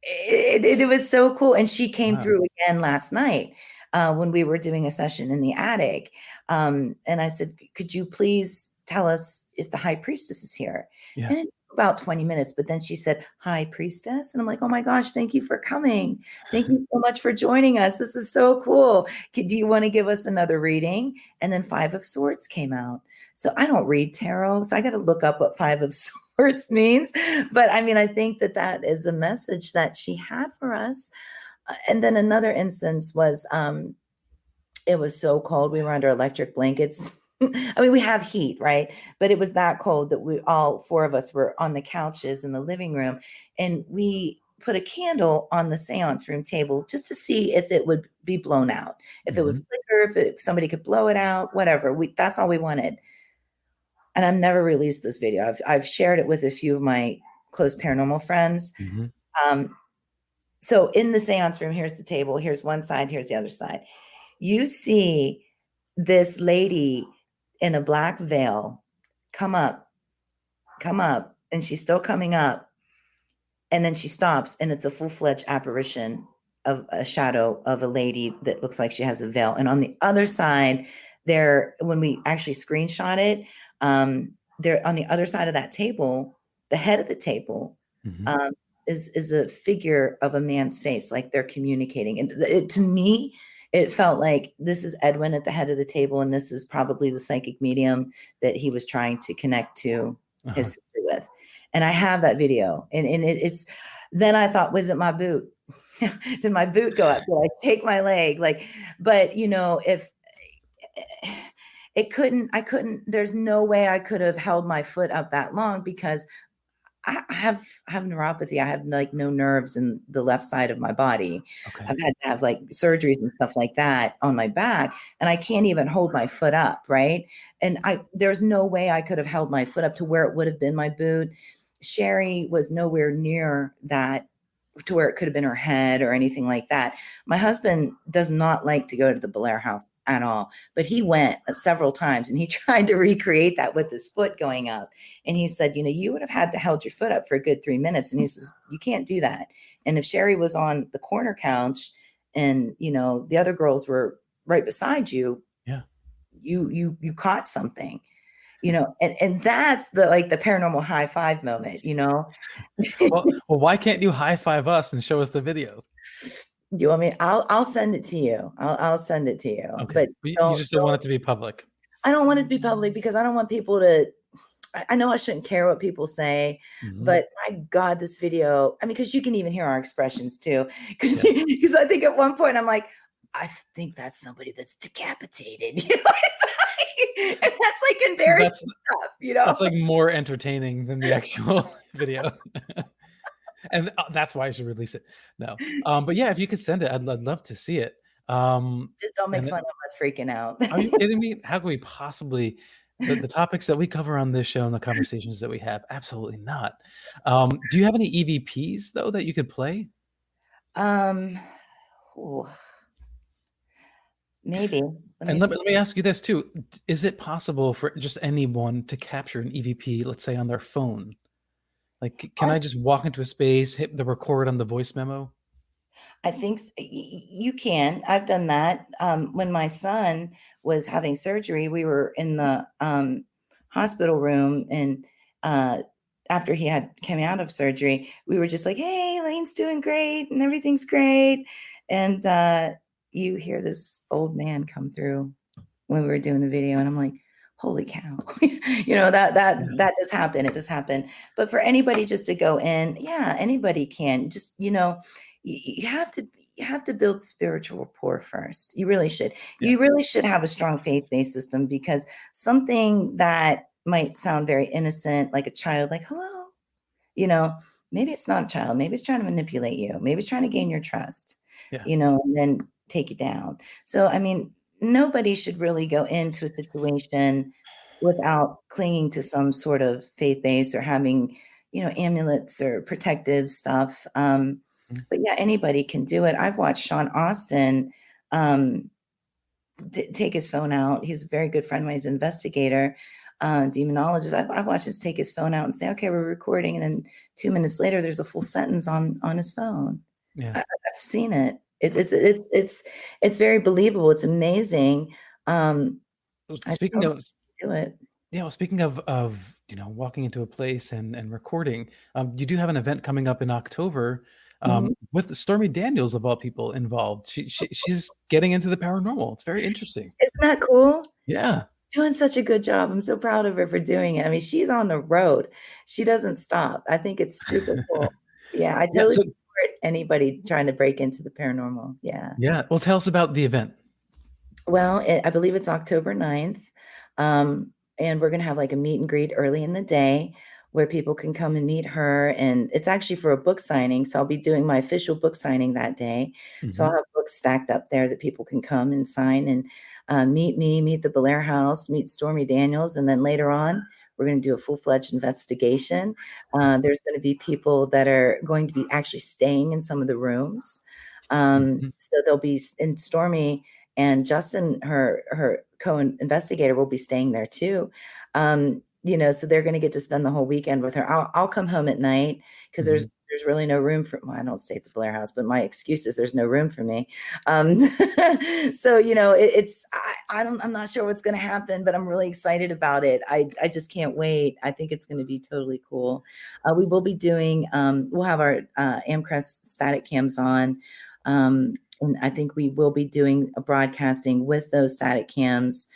It was so cool. And she came through again last night when we were doing a session in the attic. And I said, could you please tell us if the high priestess is here? Yeah. And it took about 20 minutes, but then she said, high priestess. And I'm like, oh my gosh, thank you for coming. Thank you so much for joining us. This is so cool. Do you want to give us another reading? And then 5 of Swords came out. So I don't read tarot, so I got to look up what 5 of Swords means. But I mean, I think that is a message that she had for us. And then another instance was, it was so cold. We were under electric blankets. I mean, we have heat, right? But it was that cold that all 4 of us were on the couches in the living room, and we put a candle on the seance room table just to see if it would be blown out, if it would flicker, if somebody could blow it out, whatever. That's all we wanted. And I've never released this video. I've shared it with a few of my close paranormal friends. So in the seance room, here's the table. Here's one side. Here's the other side. You see this lady in a black veil come up, and she's still coming up. And then she stops, and it's a full-fledged apparition of a shadow of a lady that looks like she has a veil. And on the other side, when we actually screenshot it, there on the other side of that table, the head of the table, Mm-hmm. is a figure of a man's face, like they're communicating. And to me, it felt like this is Edwin at the head of the table, and this is probably the psychic medium that he was trying to connect to his Uh-huh. sister with. And I have that video, and it's. Then I thought, was it my boot? Did my boot go up? Did I take my leg? But if I couldn't. There's no way I could have held my foot up that long because I have neuropathy. I have like no nerves in the left side of my body. Okay. I've had to have like surgeries and stuff like that on my back, and I can't even hold my foot up, right? And there's no way I could have held my foot up to where it would have been my boot. Sherry was nowhere near that to where it could have been her head or anything like that. My husband does not like to go to the Bellaire House at all, but he went several times and he tried to recreate that with his foot going up. And he said, you would have had to held your foot up for a good 3 minutes. And he says, you can't do that. And if Sherry was on the corner couch and, the other girls were right beside you, Yeah. you caught something, and that's the paranormal high five moment, Well, why can't you high five us and show us the video? You want me? I'll send it to you. I'll send it to you. Okay. But You just don't want it to be public. I don't want it to be public because I don't want people to. I know I shouldn't care what people say, Mm-hmm. but my God, this video. I mean, because you can even hear our expressions too. Because Yeah. I think at one point I'm like, I think that's somebody that's decapitated. And that's like embarrassing stuff. That's like more entertaining than the actual video. And that's why I should release it. No. But yeah, if you could send it, I'd love to see it. Just don't make fun of us freaking out. Are you kidding me? How can we possibly the topics that we cover on this show and the conversations that we have? Absolutely not. Do you have any EVPs though that you could play? Ooh, maybe. Let me ask you this too. Is it possible for just anyone to capture an EVP, let's say on their phone? Like, can I just walk into a space, hit the record on the voice memo? I think you can. I've done that. When my son was having surgery, we were in the hospital room, and after he had came out of surgery, we were just like, "Hey, Lane's doing great, and everything's great." And you hear this old man come through when we were doing the video, and I'm like, holy cow. That does happen. It does happen. But for anybody just to go in, anybody can. Just you have to build spiritual rapport first. You really should. You really should have a strong faith-based system, because something that might sound very innocent, like a child, like hello, maybe it's not a child. Maybe it's trying to manipulate you. Maybe it's trying to gain your trust. And then take you down. So I mean, nobody should really go into a situation without clinging to some sort of faith base or having, amulets or protective stuff. But anybody can do it. I've watched Sean Austin take his phone out. He's a very good friend of mine. He's an investigator, demonologist. I've watched him take his phone out and say, okay, we're recording. And then 2 minutes later, there's a full sentence on his phone. Yeah. I've seen it. It's very believable. It's amazing. Speaking of do it. Yeah, well, speaking of walking into a place and recording, you do have an event coming up in October with Stormy Daniels of all people involved. She's getting into the paranormal. It's very interesting. Isn't that cool? Yeah. Doing such a good job. I'm so proud of her for doing it. I mean, she's on the road. She doesn't stop. I think it's super cool. Yeah, I totally support anybody trying to break into the paranormal. Yeah. Yeah. Well, tell us about the event. Well, I believe it's October 9th. And we're going to have like a meet and greet early in the day where people can come and meet her. And it's actually for a book signing. So I'll be doing my official book signing that day. So I'll have books stacked up there that people can come and sign and meet me, meet the Bellaire House, meet Stormy Daniels. And then later on, we're going to do a full-fledged investigation. There's going to be people that are going to be actually staying in some of the rooms. So they'll be in Stormy, and Justin, her co-investigator, will be staying there too. so they're going to get to spend the whole weekend with her. I'll come home at night because Mhm. there's really no room for, well, I don't stay at the Bellaire House, but my excuse is there's no room for me. So, I'm not sure what's going to happen, but I'm really excited about it. I just can't wait. I think it's going to be totally cool. We will be doing, we'll have our Amcrest static cams on. And I think we will be doing a broadcasting with those static cams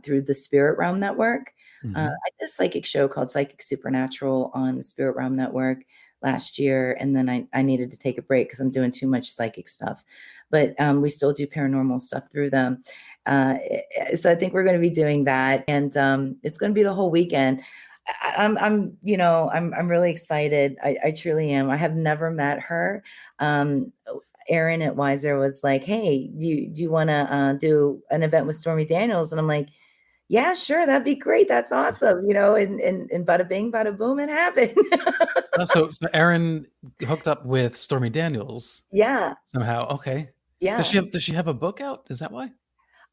through the Spirit Realm Network. I did a psychic show called Psychic Supernatural on the Spirit Realm Network last year, and then I needed to take a break because I'm doing too much psychic stuff. But we still do paranormal stuff through them. So I think we're going to be doing that, and it's going to be the whole weekend. I'm really excited. I truly am. I have never met her. Aaron at Wiser was like, "Hey, do you want to do an event with Stormy Daniels?" And I'm like, "Yeah, sure, that'd be great. That's awesome." And bada bing, bada boom, it happened. So Erin hooked up with Stormy Daniels Yeah, somehow. Okay. yeah. Does she have a book out? Is that why?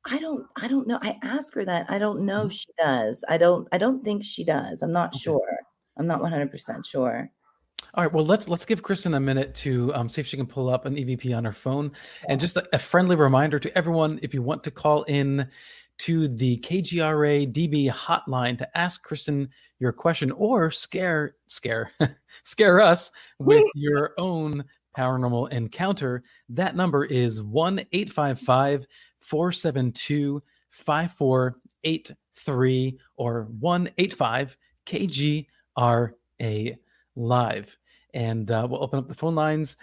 I don't know. I asked her that. I don't know Mhm. if she does. I don't think she does. I'm not Okay. sure. I'm not 100% sure. All right. Well, let's give Kristin a minute to see if she can pull up an EVP on her phone. And just a friendly reminder to everyone: if you want to call in to the KGRA-DB hotline to ask Kristin your question or scare scare us with your own paranormal encounter, that number is 1-855-472-5483 or 1-85-KGRA live. And we'll open up the phone lines.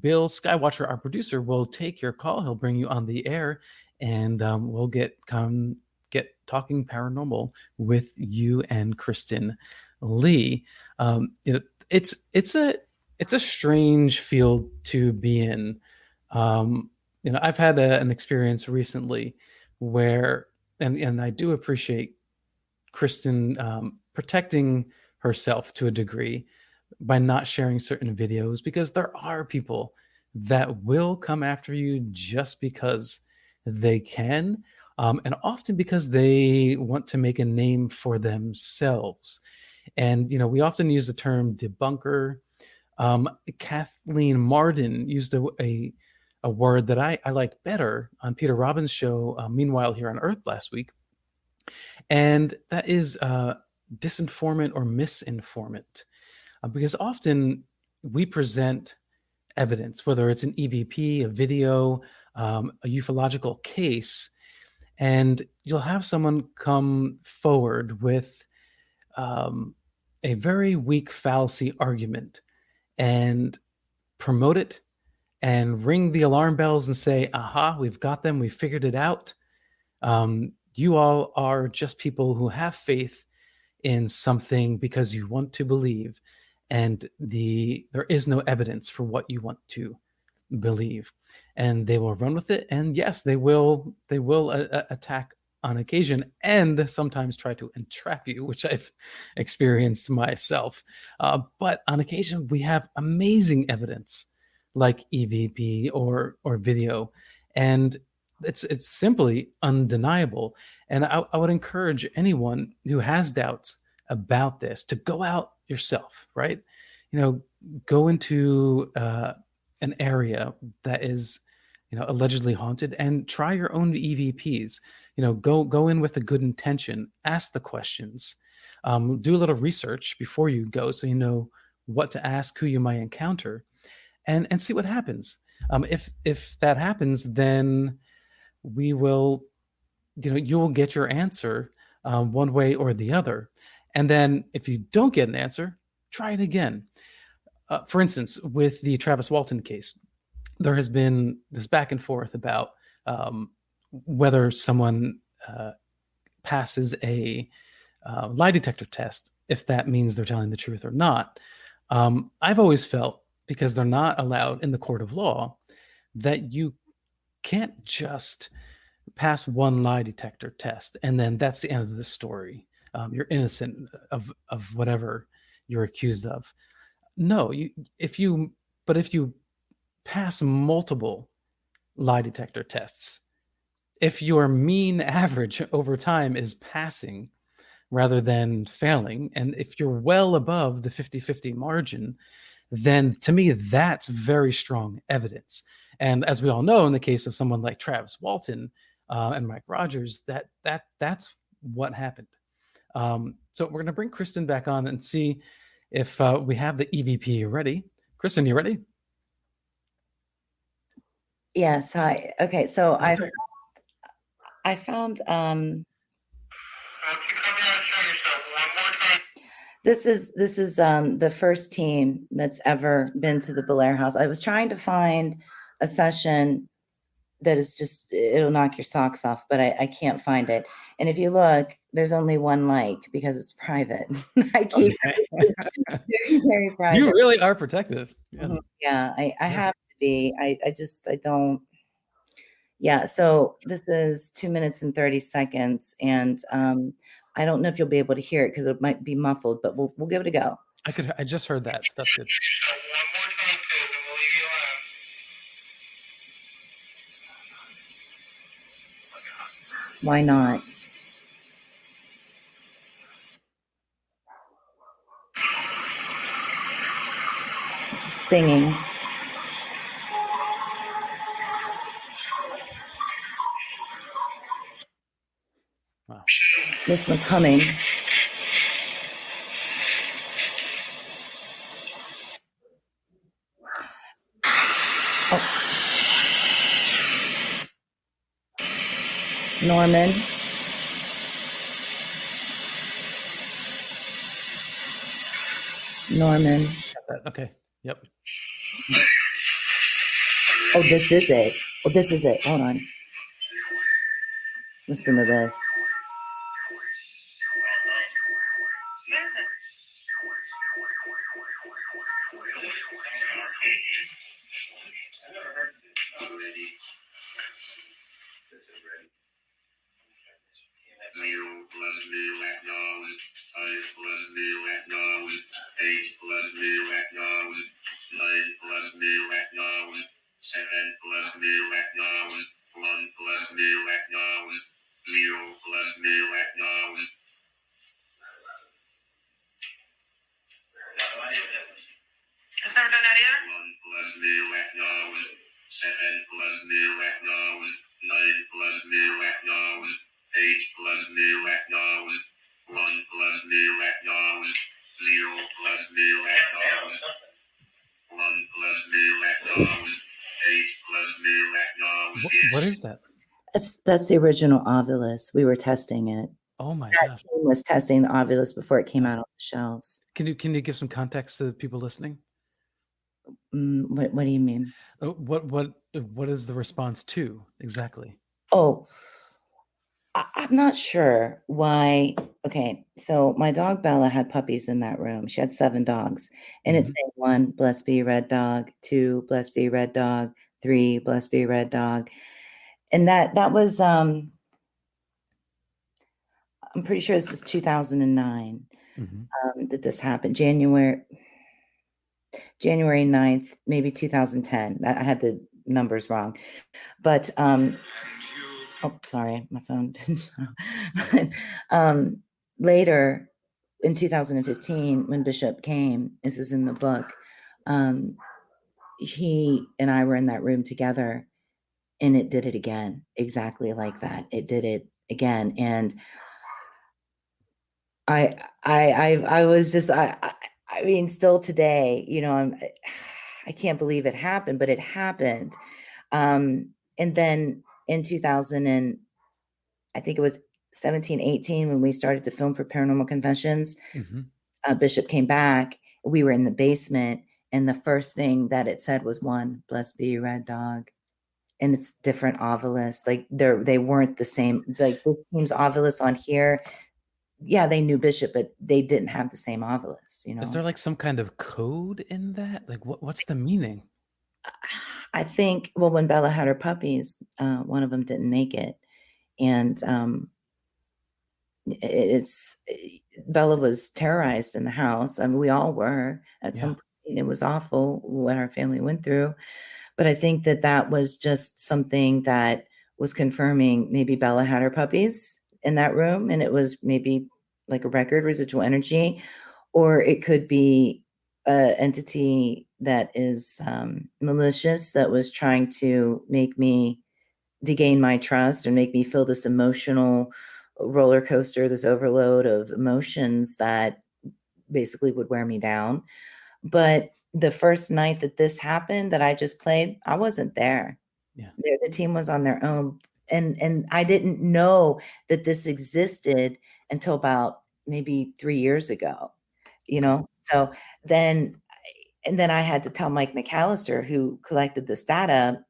Bill Skywatcher, our producer, will take your call. He'll bring you on the air, and we'll get talking paranormal with you and Kristin Lee. It's a strange field to be in. I've had an experience recently where, and I do appreciate Kristin protecting herself to a degree by not sharing certain videos, because there are people that will come after you just because they can, and often because they want to make a name for themselves. And we often use the term debunker. Kathleen Marden used a word that I like better on Peter Robbins' show, Meanwhile Here on Earth, last week, and that is disinformant or misinformant. Because often we present evidence, whether it's an EVP, a video, a ufological case, and you'll have someone come forward with a very weak fallacy argument and promote it and ring the alarm bells and say, aha, we've got them, we figured it out. You all are just people who have faith in something because you want to believe, and there is no evidence for what you want to believe, and they will run with it. And yes, they will attack on occasion, and sometimes try to entrap you, which I've experienced myself. But on occasion, we have amazing evidence like EVP or video, and it's simply undeniable. And I would encourage anyone who has doubts about this to go out yourself, right? Go into an area that is allegedly haunted and try your own EVPs. Go in with a good intention, ask the questions, do a little research before you go so you know what to ask, who you might encounter, and see what happens. If that happens, then we will, you will get your answer one way or the other. And then if you don't get an answer, try it again. For instance, with the Travis Walton case, there has been this back and forth about whether someone passes a lie detector test, if that means they're telling the truth or not. I've always felt, because they're not allowed in the court of law, that you can't just pass one lie detector test and then that's the end of the story. You're innocent of whatever you're accused of. No, if you pass multiple lie detector tests, if your mean average over time is passing rather than failing. And if you're well above the 50-50 margin, then to me, that's very strong evidence. And as we all know, in the case of someone like Travis Walton and Mike Rogers, that's what happened. So we're going to bring Kristin back on and see if we have the EVP ready. Kristin, you ready? Yes. Hi. Okay. So That's right. I found this is the first team that's ever been to the Bellaire House. I was trying to find a session that is just, it'll knock your socks off, but I can't find it. And if you look, there's only one like because it's private. I keep very, very private. You really are protective. Yeah, yeah, I have to be. I don't. Yeah, so this is 2 minutes and 30 seconds, and I don't know if you'll be able to hear it because it might be muffled, but we'll give it a go. I just heard that. That's good. Why not? This is singing. Wow. This one's humming. Oh. Norman. Norman. Okay. Yep. Oh, this is it. Oh, this is it. Hold on. Listen to this. What is that? That's the original Ovilus. We were testing it. Oh my That gosh! team was testing the Ovilus before it came out on the shelves. Can you give some context to the people listening? What do you mean? What is the response to exactly? Oh, I'm not sure why. Okay, so my dog Bella had puppies in that room. She had 7 dogs, and it's saying 1, blessed be red dog, 2, blessed be red dog, 3, blessed be red dog, and that was I'm pretty sure this was 2009 that this happened. January 9th, maybe 2010. I had the numbers wrong, but oh, sorry, my phone. Later in 2015, when Bishop came, this is in the book, he and I were in that room together, and it did it again, exactly like that. It did it again, and I was just I mean, still today, you know, I can't believe it happened, but it happened. And then in 2000 and I think it was 17, 18, when we started to film for Paranormal Conventions, Bishop came back. We were in the basement, and the first thing that it said was 1, blessed be red dog. And it's different Ovilus. Like they weren't the same. Like this team's Ovilus on here. Yeah, they knew Bishop, but they didn't have the same Ovilus, you know. Is there like some kind of code in that? Like what's the meaning? I think, well, when Bella had her puppies, one of them didn't make it. And Bella was terrorized in the house. I mean, we all were at some point. It was awful what our family went through. But I think that was just something that was confirming maybe Bella had her puppies in that room, and it was maybe like a record, residual energy, or it could be an entity that is malicious, that was trying to gain my trust or make me feel this emotional roller coaster, this overload of emotions that basically would wear me down. But the first night that this happened, that I just played, I wasn't there. Yeah. The team was on their own. And I didn't know that this existed until about maybe 3 years ago, you know? So then I had to tell Mike McAllister, who collected this data,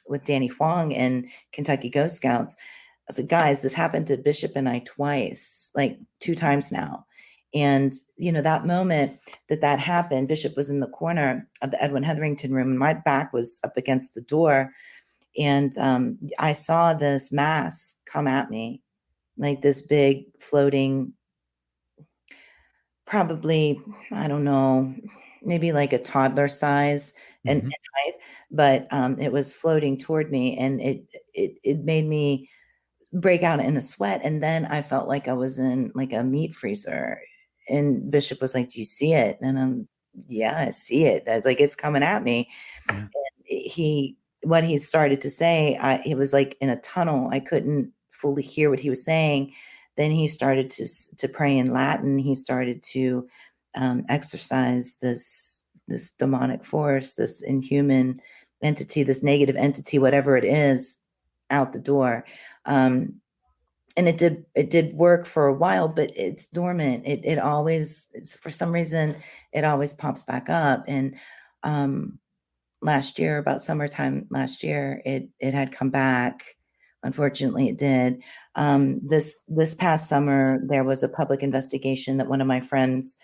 with Danny Huang and Kentucky Ghost Scouts. I said, guys, this happened to Bishop and I twice, like 2 times now. And, that moment that happened, Bishop was in the corner of the Edwin Hetherington room, and my back was up against the door. And I saw this mass come at me, like this big floating, probably, I don't know, maybe like a toddler size and height, but it was floating toward me, and it made me break out in a sweat. And then I felt like I was in like a meat freezer. And Bishop was like, "Do you see it?" And yeah, I see it. I was like, it's coming at me. Yeah. And what he started to say, it was like in a tunnel. I couldn't fully hear what he was saying. Then he started to pray in Latin. He started to exorcise this demonic force, this inhuman entity, this negative entity, whatever it is, out the door. And it did work for a while, but it's dormant. It always, for some reason, it always pops back up. And last year, about summertime last year, it had come back. Unfortunately, it did. This past summer, there was a public investigation that one of my friends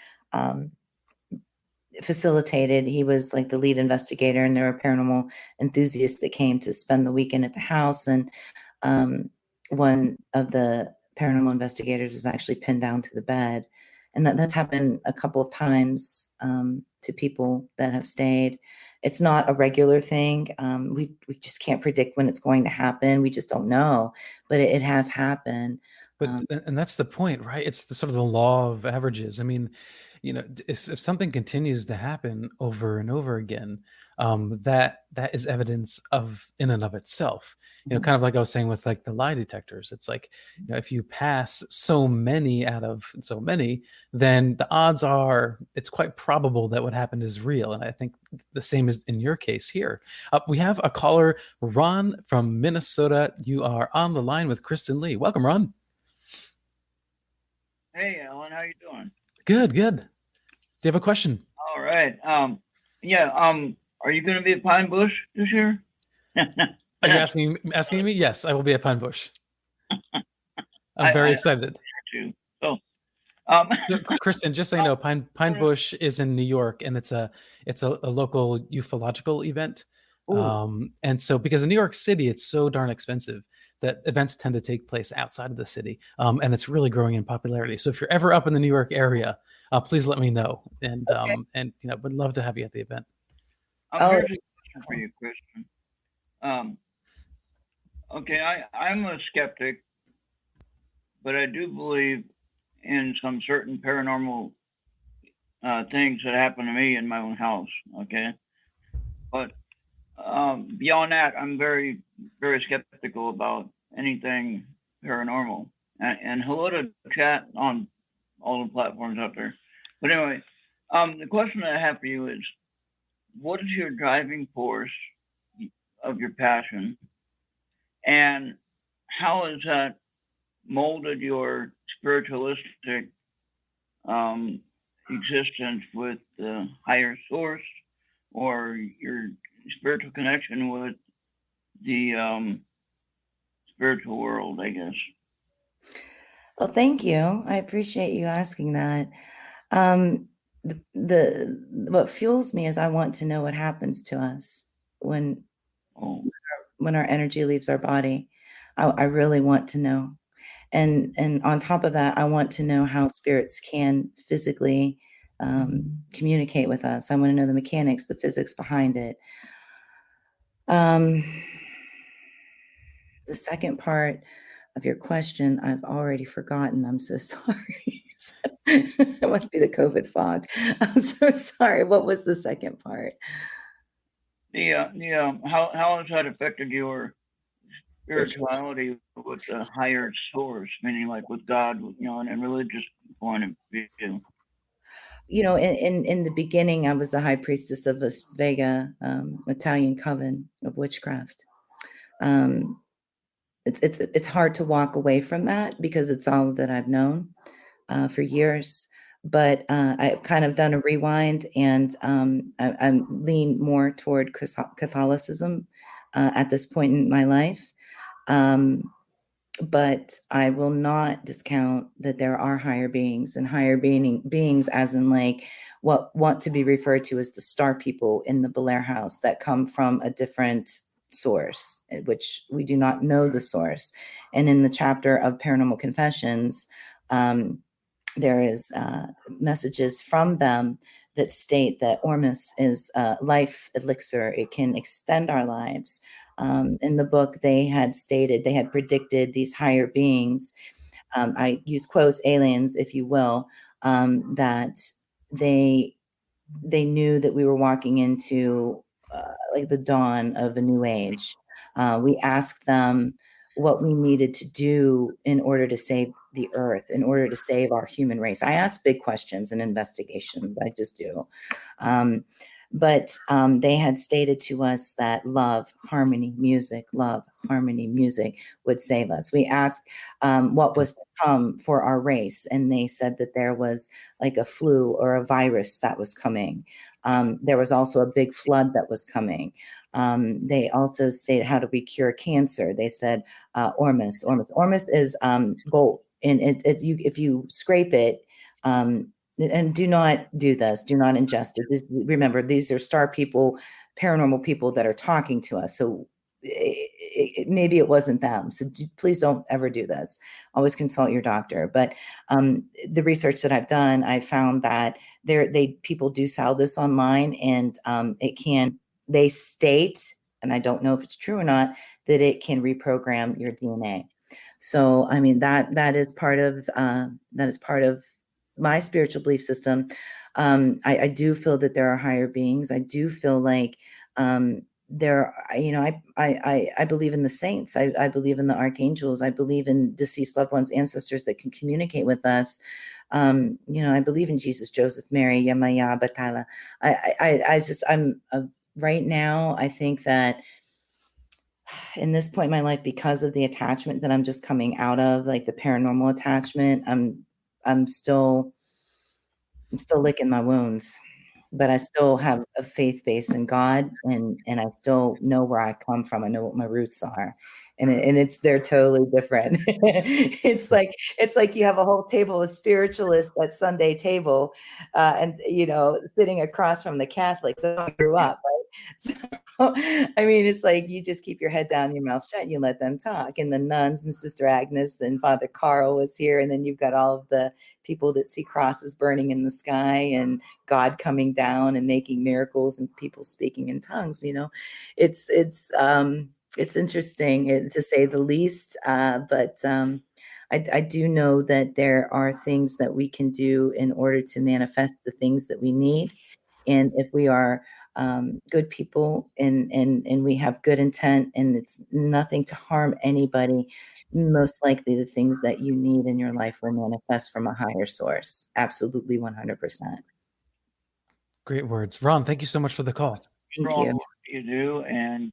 facilitated. He was like the lead investigator, and there were paranormal enthusiasts that came to spend the weekend at the house. And one of the paranormal investigators was actually pinned down to the bed. And that's happened a couple of times to people that have stayed. It's not a regular thing. We just can't predict when it's going to happen. We just don't know, but it has happened. But and that's the point, right? It's the sort of the law of averages. I mean, if something continues to happen over and over again, that is evidence of in and of itself. Kind of like I was saying with like the lie detectors. It's like, if you pass so many out of so many, then the odds are it's quite probable that what happened is real. And I think the same is in your case here. We have a caller, Ron from Minnesota. You are on the line with Kristin Lee. Welcome, Ron. Hey, Alan, how you doing? Good. Do you have a question? All right. Are you going to be at Pine Bush this year? Are you asking me? Yes, I will be at Pine Bush. I'm very excited. So, Kristin, just so you know, Pine Bush is in New York, and it's a local ufological event. And so, because in New York City, it's so darn expensive that events tend to take place outside of the city, and it's really growing in popularity. So, if you're ever up in the New York area, please let me know, and would love to have you at the event. Here's a question for you, Kristin. Okay, I'm a skeptic, but I do believe in some certain paranormal things that happen to me in my own house. Okay, but beyond that, I'm very, very skeptical about anything paranormal. And hello to chat on all the platforms out there. But anyway, the question that I have for you is, what is your driving force of your passion? And how has that molded your spiritualistic existence with the higher source, or your spiritual connection with the spiritual world, I guess? Well, thank you. I appreciate you asking that. What fuels me is I want to know what happens to us when our energy leaves our body. I really want to know. And on top of that, I want to know how spirits can physically communicate with us. I want to know the mechanics, the physics behind it. The second part of your question, I've already forgotten. I'm so sorry. It must be the COVID fog. I'm so sorry. What was the second part? How has that affected your spirituality with the higher source, meaning like with God, and religious point of view? In the beginning, I was a high priestess of a Vega, Italian coven of witchcraft. It's hard to walk away from that because it's all that I've known for years. But I've kind of done a rewind, and I'm lean more toward Catholicism at this point in my life. But I will not discount that there are higher beings, and higher beings as in like what want to be referred to as the star people in the Bellaire House that come from a different source, which we do not know the source. And in the chapter of Paranormal Confessions, there is messages from them that state that Ormus is a life elixir. It can extend our lives. In the book, they had predicted these higher beings. I use quotes, aliens, if you will, that they knew that we were walking into like the dawn of a new age. We asked them what we needed to do in order to save the earth, in order to save our human race. I ask big questions and investigations. I just do. But they had stated to us that love, harmony, music would save us. We asked what was to come for our race, and they said that there was like a flu or a virus that was coming. There was also a big flood that was coming. They also stated, how do we cure cancer? They said Ormus. Ormus is gold, and if you scrape it. And do not do this. Do not ingest it. Remember, these are star people, paranormal people that are talking to us. So maybe it wasn't them. So please don't ever do this. Always consult your doctor. But the research that I've done, I found that people do sell this online, and they state, and I don't know if it's true or not, that it can reprogram your DNA. So I mean that is part of my spiritual belief system. I do feel that there are higher beings. I do feel like there, I believe in the saints. I believe in the archangels. I believe in deceased loved ones, ancestors that can communicate with us. I believe in Jesus, Joseph, Mary, Yamaya, Batala. Right now, I think that in this point in my life, because of the attachment that I'm just coming out of, like the paranormal attachment, I'm still licking my wounds, but I still have a faith base in God, and I still know where I come from. I know what my roots are, and they're totally different. It's like you have a whole table of spiritualists at Sunday table, and sitting across from the Catholics. That's how I grew up, right? So, I mean, it's like you just keep your head down, your mouth shut, and you let them talk. And the nuns and Sister Agnes and Father Carl was here, and then you've got all of the people that see crosses burning in the sky and God coming down and making miracles and people speaking in tongues. It's interesting, to say the least. But I do know that there are things that we can do in order to manifest the things that we need. And if we are good people and we have good intent, and it's nothing to harm anybody, most likely the things that you need in your life will manifest from a higher source. Absolutely, 100%. Great words. Ron, thank you so much for the call. Thank you. You do, and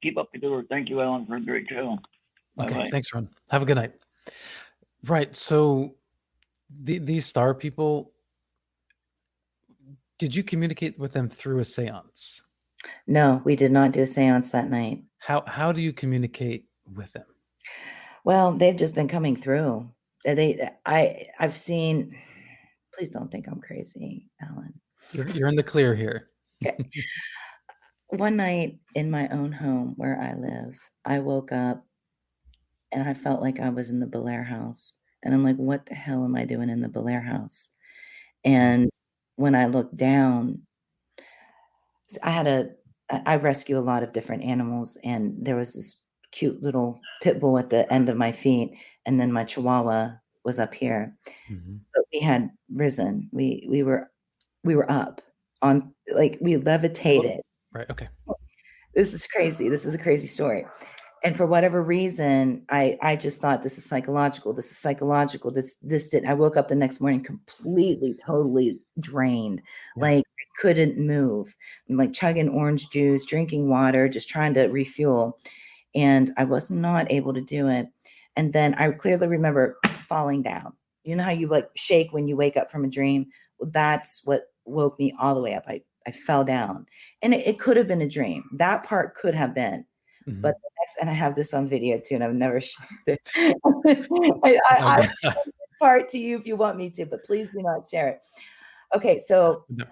keep up the good work. Thank you, Ellen, for a great show. Okay, Bye-bye. Thanks, Ron. Have a good night. Right, so these star people, did you communicate with them through a seance? No, we did not do a seance that night. How do you communicate with them? Well, they've just been coming through. I've seen. Please don't think I'm crazy, Alan. You're in the clear here. Okay. One night in my own home where I live, I woke up and I felt like I was in the Bellaire House. And I'm like, what the hell am I doing in the Bellaire House? And when I looked down, I rescue a lot of different animals, and there was this cute little pit bull at the end of my feet, and then my chihuahua was up here. Mm-hmm. But we had risen. We were up on, like, we levitated. Right. Okay. This is crazy. This is a crazy story. And for whatever reason, I just thought, this is psychological. This is psychological. This did. I woke up the next morning completely, totally drained. Yeah. Like, I couldn't move. I'm like chugging orange juice, drinking water, just trying to refuel. And I was not able to do it. And then I clearly remember falling down. You know how you like shake when you wake up from a dream? Well, that's what woke me all the way up. I fell down, and it could have been a dream. That part could have been. Mm-hmm. But the next, and I have this on video too, and I've never shared it. I'll share this part to you if you want me to, but please do not share it. Okay, so No.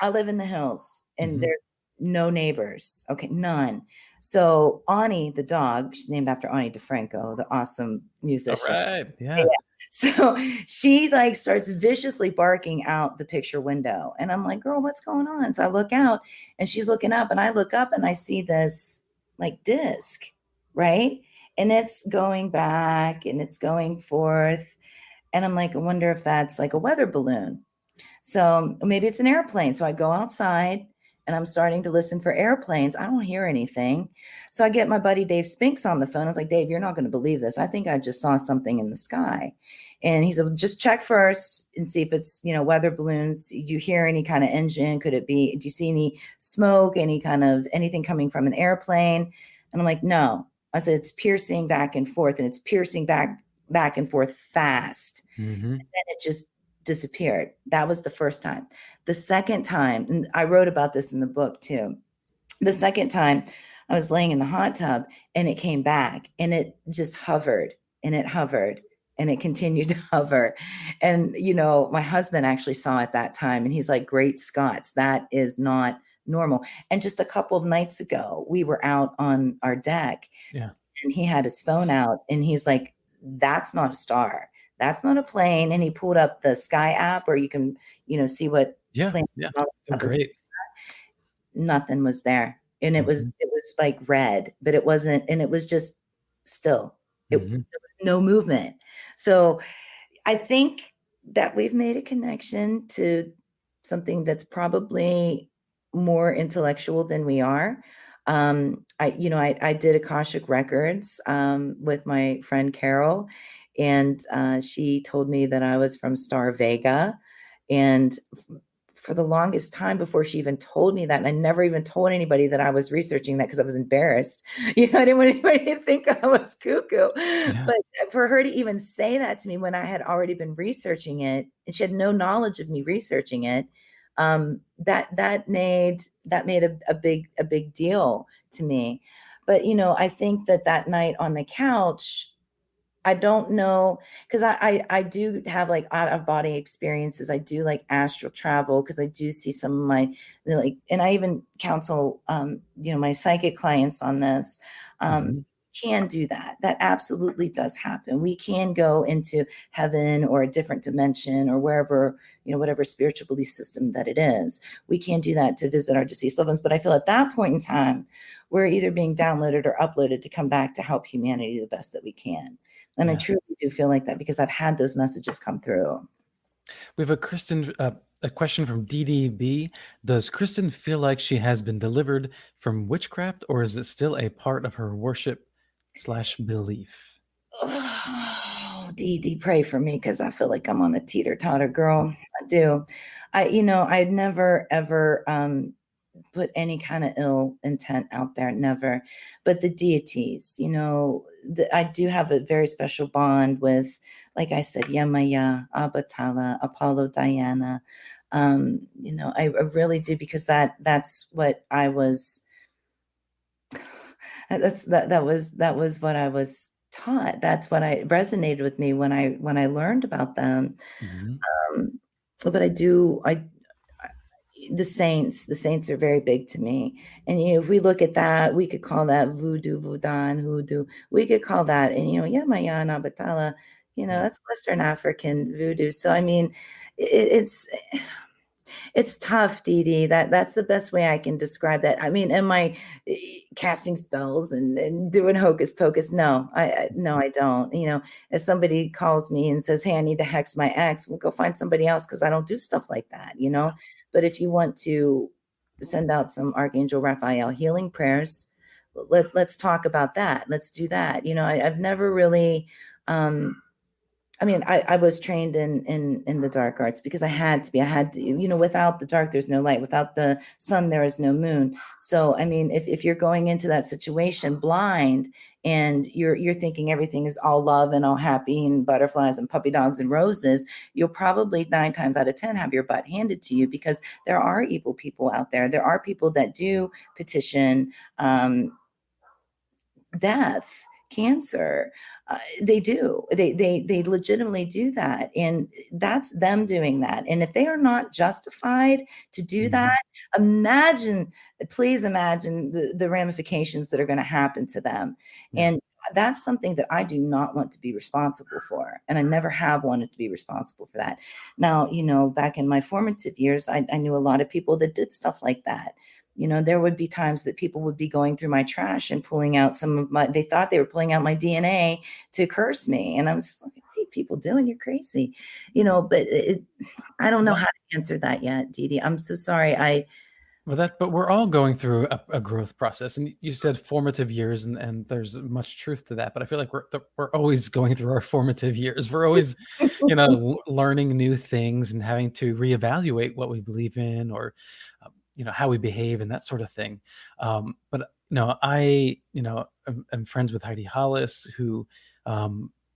I live in the hills, and Mm-hmm. there's no neighbors. Okay, none. So Ani, the dog, she's named after Ani DeFranco, the awesome musician. All right. Yeah. So she like starts viciously barking out the picture window. And I'm like, girl, what's going on? So I look out, and she's looking up, and I look up, and I see this like disc, right? And it's going back and it's going forth. And I'm like, I wonder if that's like a weather balloon. So maybe it's an airplane. So I go outside, and I'm starting to listen for airplanes. I don't hear anything. So I get my buddy Dave Spinks on the phone. I was like, Dave, you're not going to believe this. I think I just saw something in the sky. And he said, just check first and see if it's, weather balloons. Do you hear any kind of engine? Could it be, do you see any smoke, any kind of anything coming from an airplane? And I'm like, no. I said, it's piercing back and forth, and it's piercing back and forth fast. Mm-hmm. And then it just disappeared. That was the first time. The second time, and I wrote about this in the book too. The second time, I was laying in the hot tub, and it came back, and it just hovered, and it hovered, and it continued to hover. And, my husband actually saw it that time, and he's like, great Scots, that is not normal. And just a couple of nights ago, we were out on our deck, Yeah. and he had his phone out, and he's like, that's not a star. That's not a plane. And he pulled up the Sky app where you can, see what plane. Yeah. Oh, Great. Nothing was there. And it was like red, but it wasn't, and it was just still. There was no movement. So I think that we've made a connection to something that's probably more intellectual than we are. I did Akashic Records with my friend Carol, and she told me that I was from Star Vega. And for the longest time before she even told me that, and I never even told anybody that I was researching that because I was embarrassed. I didn't want anybody to think I was cuckoo. Yeah. But for her to even say that to me when I had already been researching it, and she had no knowledge of me researching it, that made a big deal to me. But I think that night on the couch, I don't know, because I do have like out of body experiences. I do like astral travel because I do see some of my and I even counsel my psychic clients on this. Can do that. That absolutely does happen. We can go into heaven or a different dimension or wherever, whatever spiritual belief system that it is. We can do that to visit our deceased loved ones. But I feel at that point in time, we're either being downloaded or uploaded to come back to help humanity the best that we can. And I truly do feel like that because I've had those messages come through. We have a question from DDB. Does Kristin feel like she has been delivered from witchcraft, or is it still a part of her worship/belief? Oh, DD, pray for me because I feel like I'm on a teeter-totter, girl. I do. I'd never, ever put any kind of ill intent out there, never. But the deities, I do have a very special bond with, like I said, Yamaya, Abatala, Apollo, Diana. I really do, because that's what I was. That was what I was taught. That's what I resonated with me when I learned about them. But the saints are very big to me. And if we look at that, we could call that voodoo, hoodoo. We could call that, and Yamayana, Batala, that's Western African voodoo. So I mean, it's It's tough, Dee Dee. That's the best way I can describe that. I mean, am I casting spells and doing hocus pocus? No, no, I don't. You know, if somebody calls me and says, "Hey, I need to hex my ex," we'll go find somebody else because I don't do stuff like that. You know, but if you want to send out some Archangel Raphael healing prayers, let's talk about that. Let's do that. You know, I've never really. I mean, I was trained in the dark arts because I had to be. I had to, you know, without the dark, there's no light. Without the sun, there is no moon. So, I mean, if you're going into that situation blind and you're thinking everything is all love and all happy and butterflies and puppy dogs and roses, you'll probably 9 times out of 10 have your butt handed to you because there are evil people out there. There are people that do petition death, cancer. They do. They legitimately do that, and that's them doing that. And if they are not justified to do that, please imagine the ramifications that are going to happen to them. And that's something that I do not want to be responsible for, and I never have wanted to be responsible for that. Now, you know, back in my formative years, I knew a lot of people that did stuff like that. You know, there would be times that people would be going through my trash and pulling out they thought they were pulling out my DNA to curse me. And I was like, what are people doing? You're crazy. You know, but I don't know how to answer that yet, Dee Dee. I'm so sorry. But we're all going through a growth process, and you said formative years, and there's much truth to that. But I feel like we're always going through our formative years. We're always, you know, learning new things and having to reevaluate what we believe in, or you know, how we behave and that sort of thing. But no, I'm friends with Heidi Hollis, who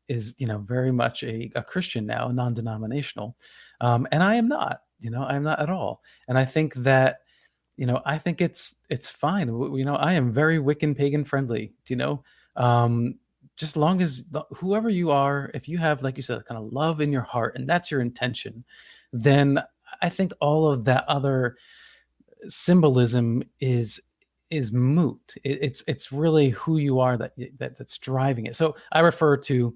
is, you know, very much a Christian now, non-denominational, and I am not. You know, I'm not at all. And I think that, you know, I think it's fine. You know, I am very Wiccan pagan friendly. You know, just long as whoever you are, if you have, like you said, kind of love in your heart, and that's your intention, then I think all of that other symbolism is moot. It's really who you are that's driving it. So I refer to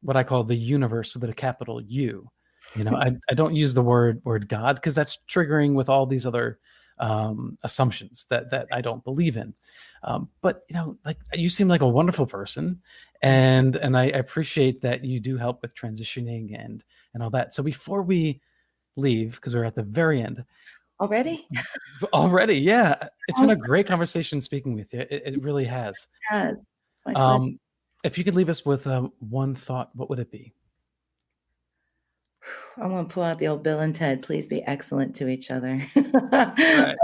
what I call the universe with a capital U. You know, I don't use the word God because that's triggering with all these other assumptions that I don't believe in. But you know, like, you seem like a wonderful person, and I appreciate that you do help with transitioning and all that. So before we leave, because we're at the very end. Already, yeah. It's been a great conversation speaking with you. It really has. Yes. If you could leave us with one thought, what would it be? I want to pull out the old Bill and Ted. Please be excellent to each other. Right.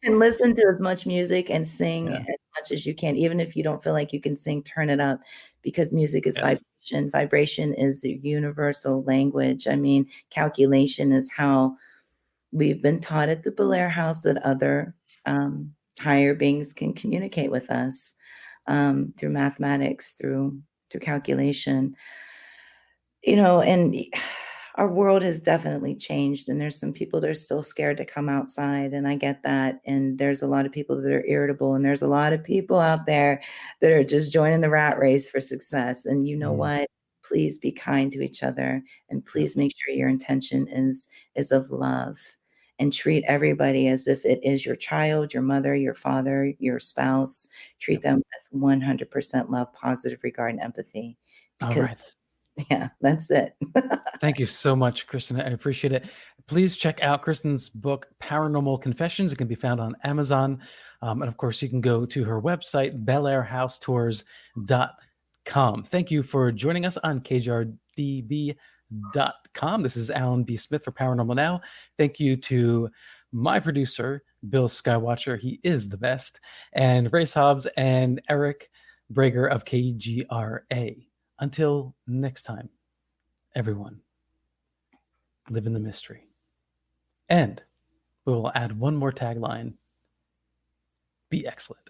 And listen to as much music and sing as much as you can. Even if you don't feel like you can sing, turn it up, because music is vibration. Vibration is a universal language. I mean, calculation is how we've been taught at the Bellaire House that other higher beings can communicate with us through mathematics, through calculation. You know, and our world has definitely changed, and there's some people that are still scared to come outside, and I get that. And there's a lot of people that are irritable, and there's a lot of people out there that are just joining the rat race for success. And you know what? Please be kind to each other, and please make sure your intention is of love, and treat everybody as if it is your child, your mother, your father, your spouse. Treat them with 100% love, positive regard, and empathy. Because, all right. Yeah, that's it. Thank you so much, Kristin. I appreciate it. Please check out Kristin's book, Paranormal Confessions. It can be found on Amazon. And of course, you can go to her website, BellaireHouseTours.com. Thank you for joining us on KGRA-DB.com. This is Alan B. Smith for Paranormal Now. Thank you to my producer, Bill Skywatcher. He is the best. And Grace Hobbs and Eric Brager of KGRA. Until next time, everyone, live in the mystery. And we will add one more tagline: be excellent.